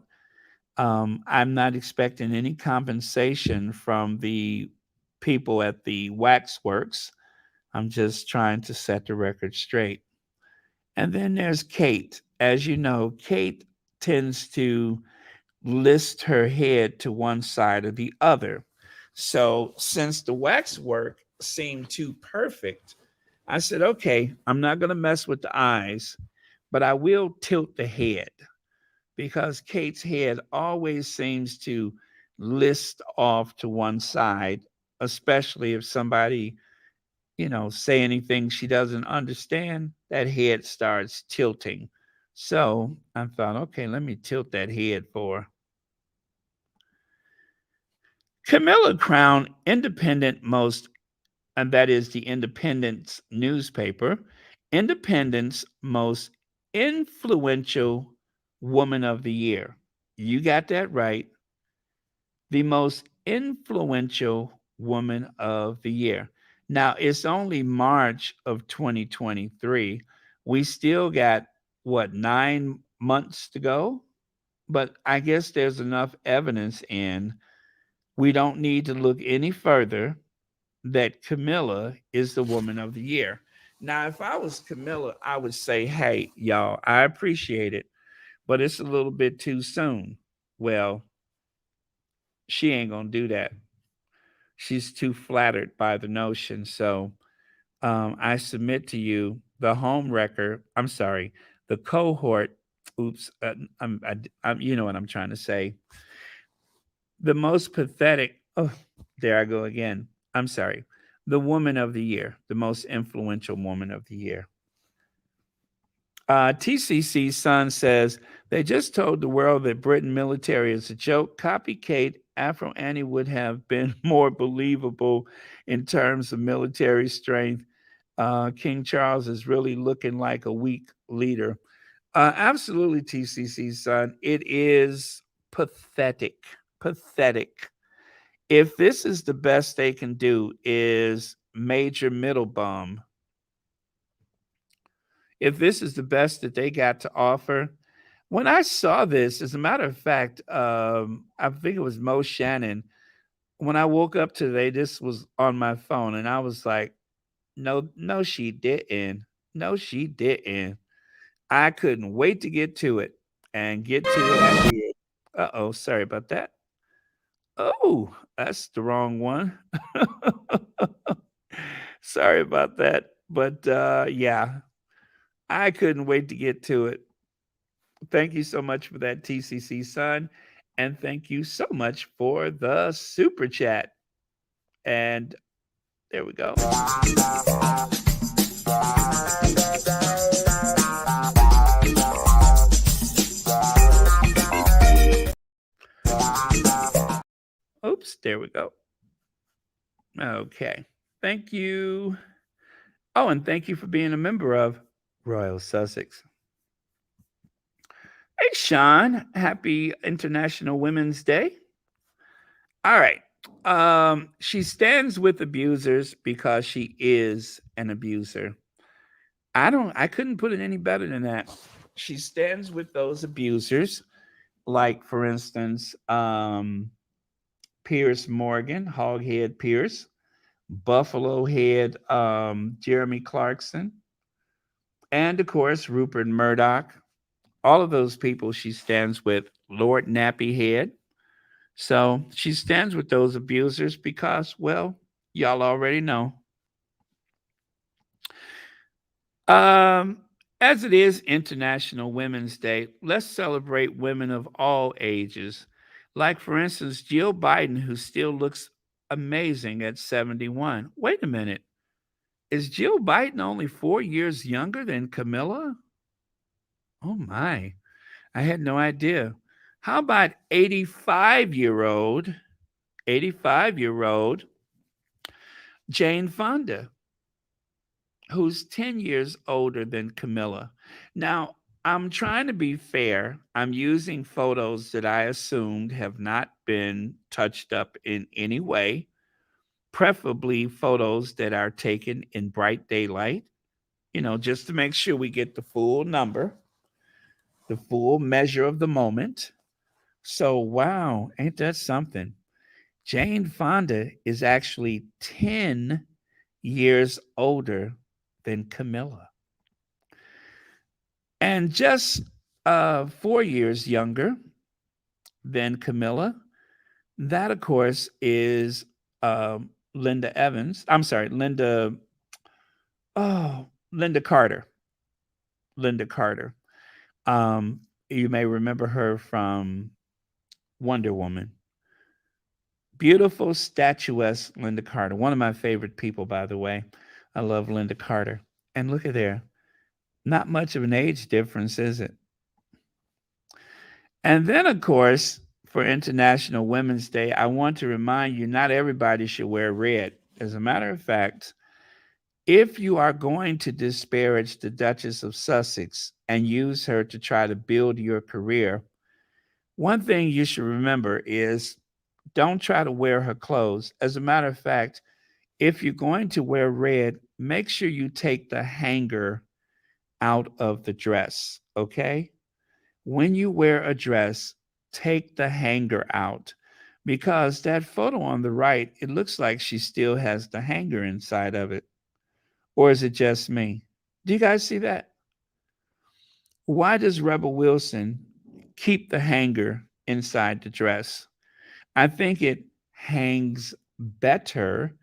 I'm not expecting any compensation from the people at the waxworks. I'm just trying to set the record straight. And then there's Kate. As you know, Kate tends to list her head to one side or the other. So since the waxwork seemed too perfect, I said, okay, I'm not going to mess with the eyes, but I will tilt the head because Kate's head always seems to list off to one side, especially if somebody, say anything she doesn't understand, that head starts tilting. So I thought, okay, let me tilt that head for her. Camilla Crown, Independent most, and that is the Independence newspaper, Independent's most influential woman of the year. You got that right. The most influential woman of the year. Now, it's only March of 2023. We still got, 9 months to go? But I guess there's enough evidence in. We don't need to look any further that Camilla is the woman of the year. Now, if I was Camilla, I would say, hey, y'all, I appreciate it, but it's a little bit too soon. Well, she ain't going to do that. She's too flattered by the notion. So I submit to you the home wrecker. I'm sorry, the cohort. Oops. You know what I'm trying to say. The most pathetic. Oh, there I go again. I'm sorry. The woman of the year, the most influential woman of the year. TCC's son says they just told the world that Britain military is a joke. Copycat Afro Annie would have been more believable in terms of military strength. King Charles is really looking like a weak leader. Absolutely, TCC's son. It is pathetic. Pathetic. If this is the best they can do, is Major Middlebum. If this is the best that they got to offer, when I saw this, as a matter of fact, I think it was Mo Shannon. When I woke up today, this was on my phone, and I was like, no, she didn't. No, she didn't. I couldn't wait to get to it and get to it. I did. Uh-oh, sorry about that. Oh, that's the wrong one. Sorry about that. But yeah, I couldn't wait to get to it. Thank you so much for that, TCC son. And thank you so much for the super chat. And there we go. Oops, there we go. Okay. Thank you. Oh, and thank you for being a member of Royal Sussex. Hey, Sean. Happy International Women's Day. All right. She stands with abusers because she is an abuser. I couldn't put it any better than that. She stands with those abusers, like for instance, Pierce Morgan, Hoghead Pierce, Buffalo Head, Jeremy Clarkson, And of course, Rupert Murdoch. All of those people she stands with. Lord Nappyhead. So she stands with those abusers because, well, y'all already know. Um, as it is International Women's Day, let's celebrate women of all ages. Like, for instance, Jill Biden, who still looks amazing at 71. Wait a minute. Is Jill Biden only 4 years younger than Camilla? Oh my. I had no idea. How about 85-year-old Jane Fonda, who's 10 years older than Camilla? Now, I'm trying to be fair. I'm using photos that I assumed have not been touched up in any way, preferably photos that are taken in bright daylight, just to make sure we get the full number, the full measure of the moment. So, wow, ain't that something? Jane Fonda is actually 10 years older than Camilla. And just 4 years younger than Camilla. That, of course, is Linda Evans. I'm sorry, Linda Carter. Linda Carter. You may remember her from Wonder Woman. Beautiful, statuesque Linda Carter. One of my favorite people, by the way. I love Linda Carter. And look at there. Not much of an age difference, is it? And then, of course, for International Women's Day, I want to remind you, not everybody should wear red. As a matter of fact, if you are going to disparage the Duchess of Sussex and use her to try to build your career, one thing you should remember is don't try to wear her clothes. As a matter of fact, if you're going to wear red, make sure you take the hanger out of the dress, okay? When you wear a dress, take the hanger out, because that photo on the right, it looks like she still has the hanger inside of it. Or is it just me? Do you guys see that? Why does Rebel Wilson keep the hanger inside the dress? I think it hangs better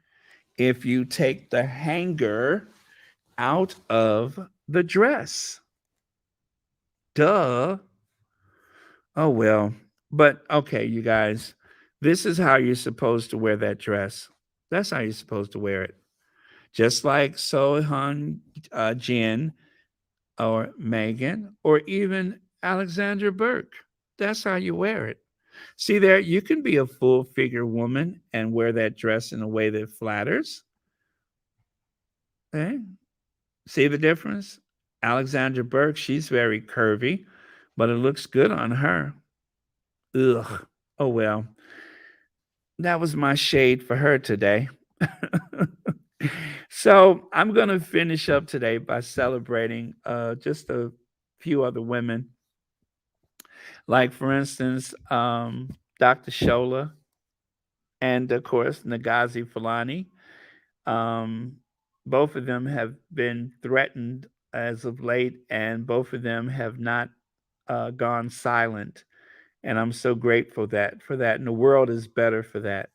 if you take the hanger out of the dress. Duh. Oh, well. But okay, you guys, this is how you're supposed to wear that dress. That's how you're supposed to wear it. Just like Sohan Jin or Megan or even Alexandra Burke. That's how you wear it. See there, you can be a full figure woman and wear that dress in a way that flatters. Okay. See the difference? Alexandra Burke, she's very curvy, but it looks good on her. Ugh. Oh, well. That was my shade for her today. So I'm going to finish up today by celebrating just a few other women. Like, for instance, Dr. Shola and, of course, Ngozi Fulani. Both of them have been threatened as of late, and both of them have not gone silent. And I'm so grateful for that. And the world is better for that.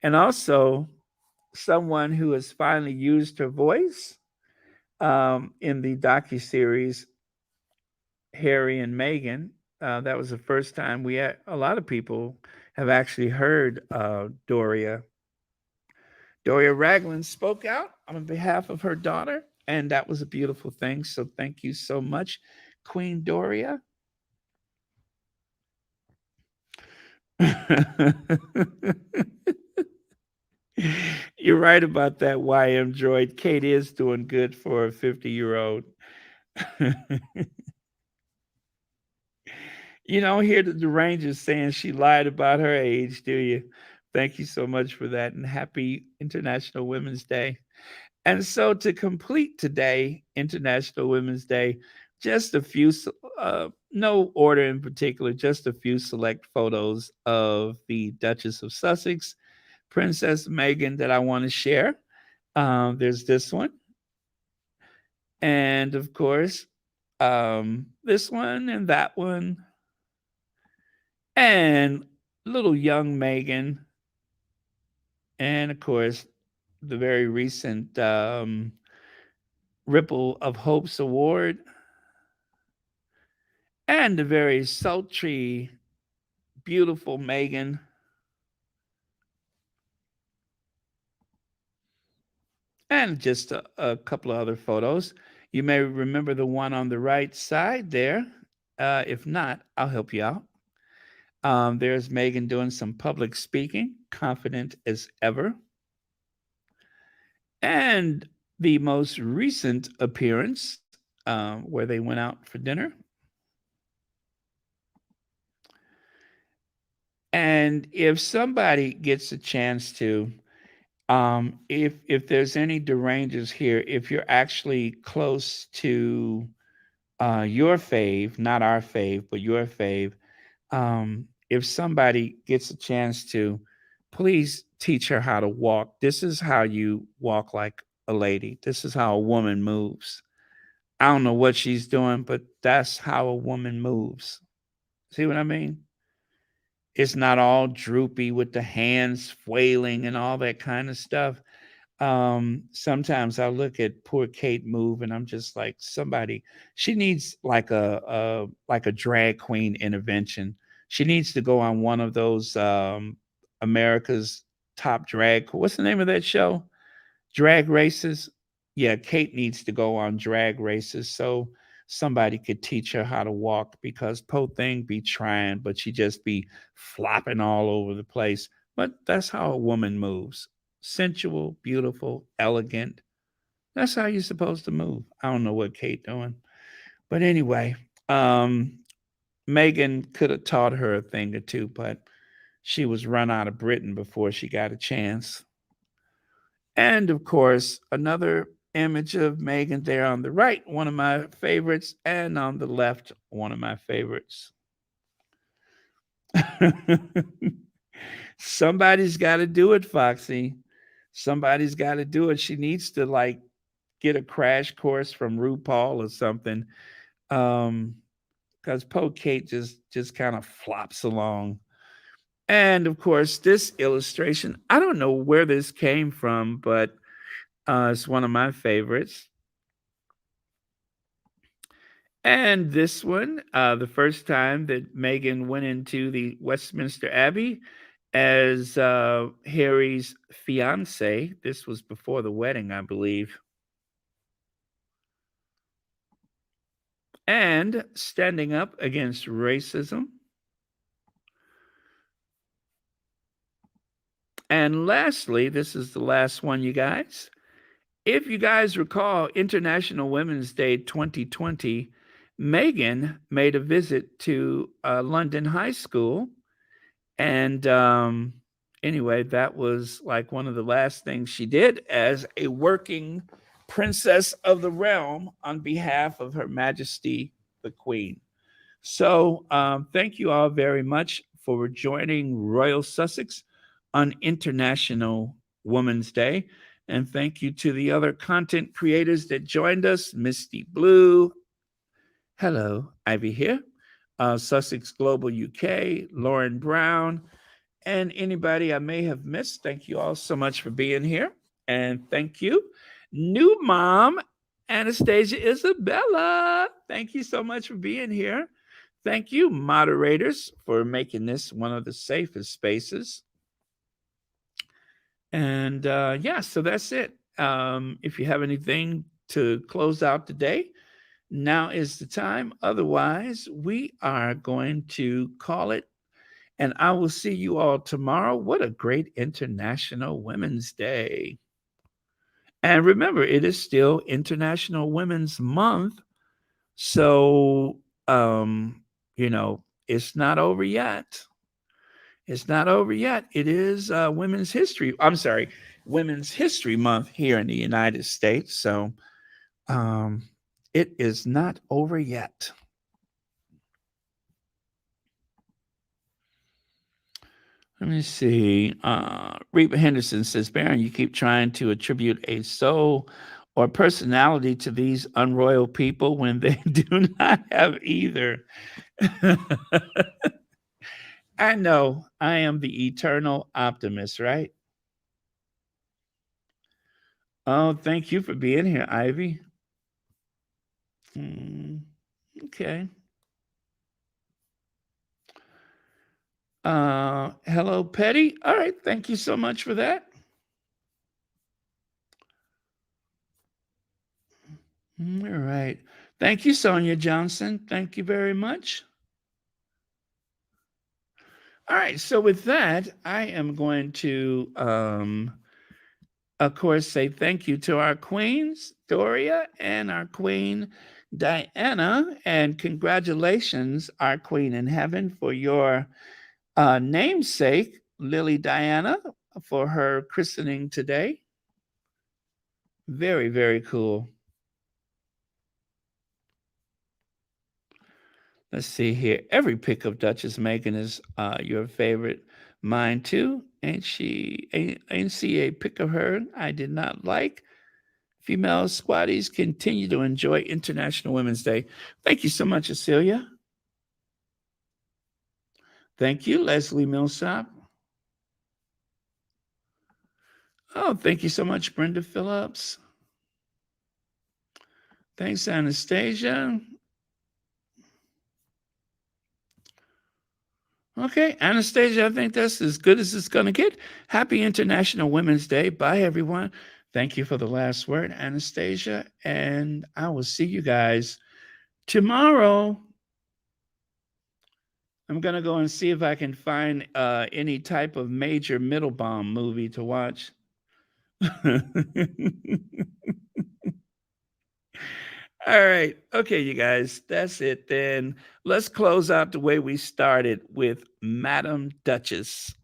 And also, someone who has finally used her voice in the docuseries Harry and Meghan. That was the first time a lot of people have actually heard Doria. Doria Ragland spoke out on behalf of her daughter, and that was a beautiful thing. So thank you so much, Queen Doria. You're right about that, YM Droid. Kate is doing good for a 50-year-old. You don't hear the Rangers saying she lied about her age, do you? Thank you so much for that, and happy International Women's Day. And so to complete today, International Women's Day, just a few, no order in particular, just a few select photos of the Duchess of Sussex, Princess Meghan, that I want to share. There's this one. And of course, this one and that one. And little young Megan. And of course, the very recent Ripple of Hope's Award. And the very sultry, beautiful Megan. And just a couple of other photos. You may remember the one on the right side there. If not, I'll help you out. There's Megan doing some public speaking, confident as ever. And the most recent appearance, where they went out for dinner. And if somebody gets a chance to, if there's any derangers here, if you're actually close to your fave, not our fave, but your fave, if somebody gets a chance to, please teach her how to walk. This is how you walk like a lady. This is how a woman moves. I don't know what she's doing, but that's how a woman moves. See what I mean? It's not all droopy with the hands flailing and all that kind of stuff. Sometimes I look at poor Kate move and I'm just like, somebody, she needs like a drag queen intervention. She needs to go on one of those America's Top Drag. What's the name of that show? Drag Races. Yeah, Kate needs to go on drag races so somebody could teach her how to walk, because po thing be trying, but she just be flopping all over the place. But that's how a woman moves. Sensual, beautiful, elegant. That's how you're supposed to move. I don't know what Kate doing. But anyway, Megan could have taught her a thing or two, but she was run out of Britain before she got a chance. And of course, another image of Megan there on the right, one of my favorites, and on the left, one of my favorites. Somebody's got to do it, Foxy. Somebody's got to do it. She needs to like get a crash course from RuPaul or something. Because Po Kate just kind of flops along. And of course, this illustration, I don't know where this came from, but it's one of my favorites. And this one, the first time that Meghan went into the Westminster Abbey as Harry's fiance. This was before the wedding, I believe. And standing up against racism. And lastly, this is the last one, you guys. If you guys recall, International Women's Day 2020, Meghan made a visit to London High School. And anyway, that was like one of the last things she did as a working princess of the realm on behalf of Her Majesty the Queen. So thank you all very much for joining Royal Sussex on International Women's Day. And thank you to the other content creators that joined us. Misty Blue. Hello, Ivy here. Sussex Global UK, Lauren Brown, and anybody I may have missed. Thank you all so much for being here. And thank you, new mom, Anastasia Isabella. Thank you so much for being here. Thank you, moderators, for making this one of the safest spaces. And yeah, so that's it. If you have anything to close out today, now is the time. Otherwise, we are going to call it. And I will see you all tomorrow. What a great International Women's Day. And remember, it is still International Women's Month. So, you know, it's not over yet. It's not over yet. It is Women's History. I'm sorry, Women's History Month here in the United States. So it is not over yet. Let me see. Reba Henderson says, Baron, you keep trying to attribute a soul or personality to these unroyal people when they do not have either. I know I am the eternal optimist, right? Oh, thank you for being here, Ivy. Okay. Hello, Petty. All right, thank you so much for that. All right. Thank you, Sonia Johnson. Thank you very much. All right, so with that, I am going to, of course, say thank you to our queens, Doria, and our queen, Diana, and congratulations, our queen in heaven, for your namesake, Lily Diana, for her christening today. Very, very cool. Let's see here. Every pick of Duchess Megan is your favorite. Mine too. Ain't see a pick of her I did not like. Female squatties continue to enjoy International Women's Day. Thank you so much, Cecilia. Thank you, Leslie Millsop. Oh, thank you so much, Brenda Phillips. Thanks, Anastasia. Okay, Anastasia, I think that's as good as it's going to get. Happy International Women's Day. Bye, everyone. Thank you for the last word, Anastasia. And I will see you guys tomorrow. I'm going to go and see if I can find any type of major middle bomb movie to watch. All right. Okay, you guys, that's it then. Let's close out the way we started with Madam Duchess.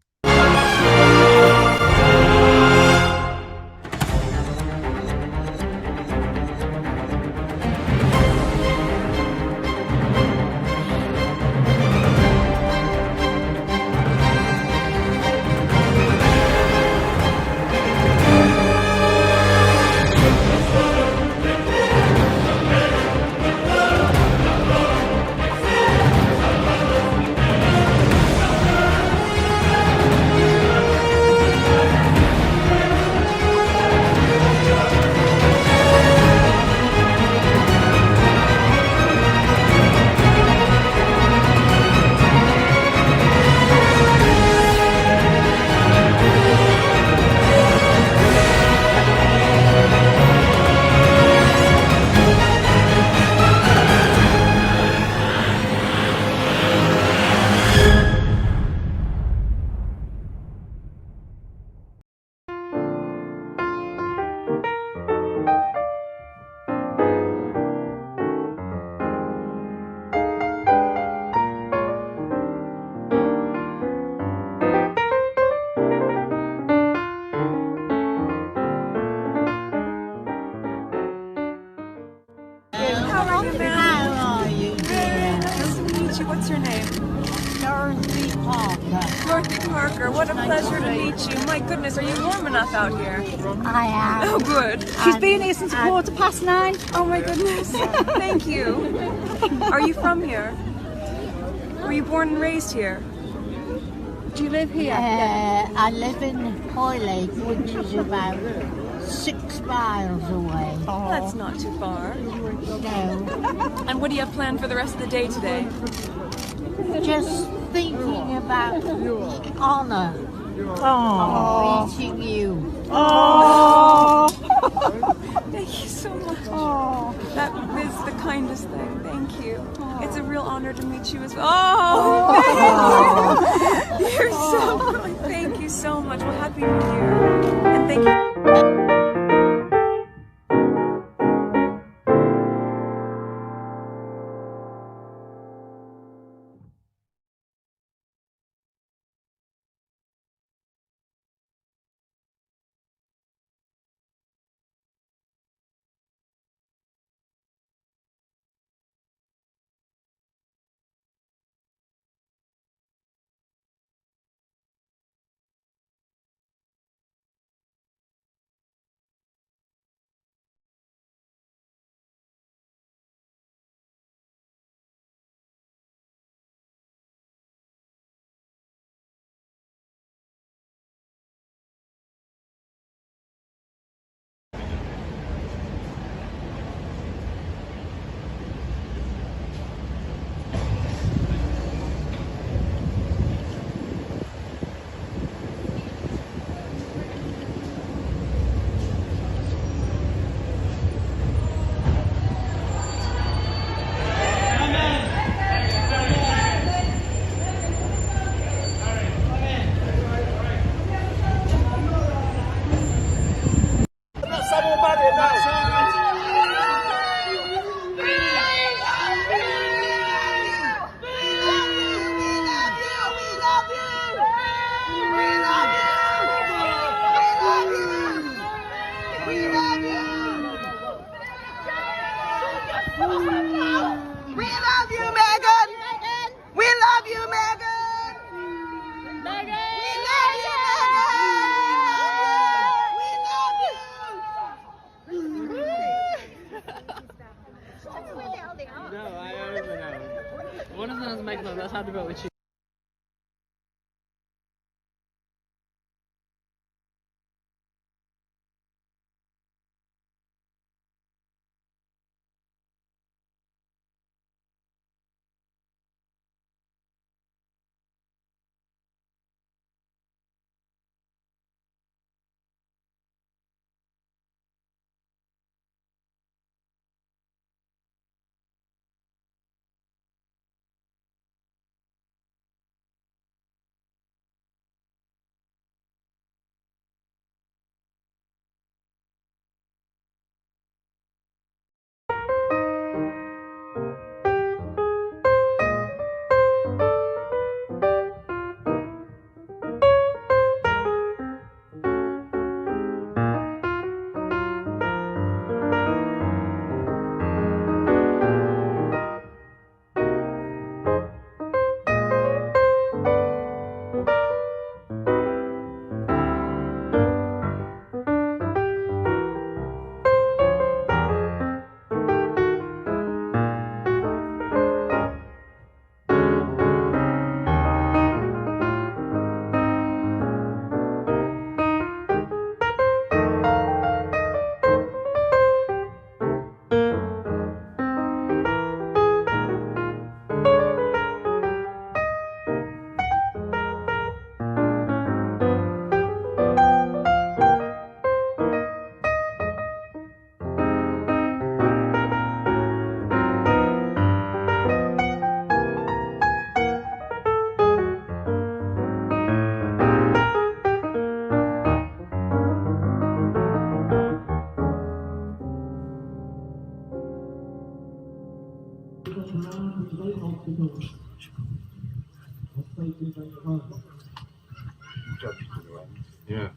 What's your name? Dorothy Parker. Dorothy Parker, what a pleasure to meet you. My goodness, are you warm enough out here? I am. Oh, good. She's been here since 9:15. Oh my goodness. Thank you. Are you from here? Were you born and raised here? Do you live here? I live in Hoylake, which is about 6 miles away. Oh. That's not too far. No. And what do you have planned for the rest of the day today? Just thinking about the honour of meeting you. Oh! Thank you so much. Oh. That is the kindest thing. Thank you. It's a real honor to meet you as well. Oh, thank you. You're so good. Thank you so much. Well, Happy New Year. And thank you. vote with you. Yeah.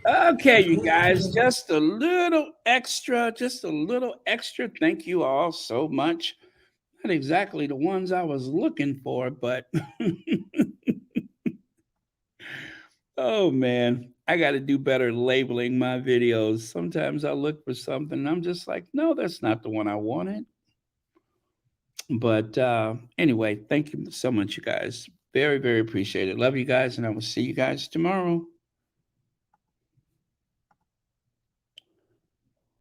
Okay, you guys, just a little extra, Thank you all so much. Not exactly the ones I was looking for, but oh man, I got to do better labeling my videos. Sometimes I look for something and I'm just like, no, that's not the one I wanted. But anyway, thank you so much, you guys. Very, very appreciate it. Love you guys, and I will see you guys tomorrow.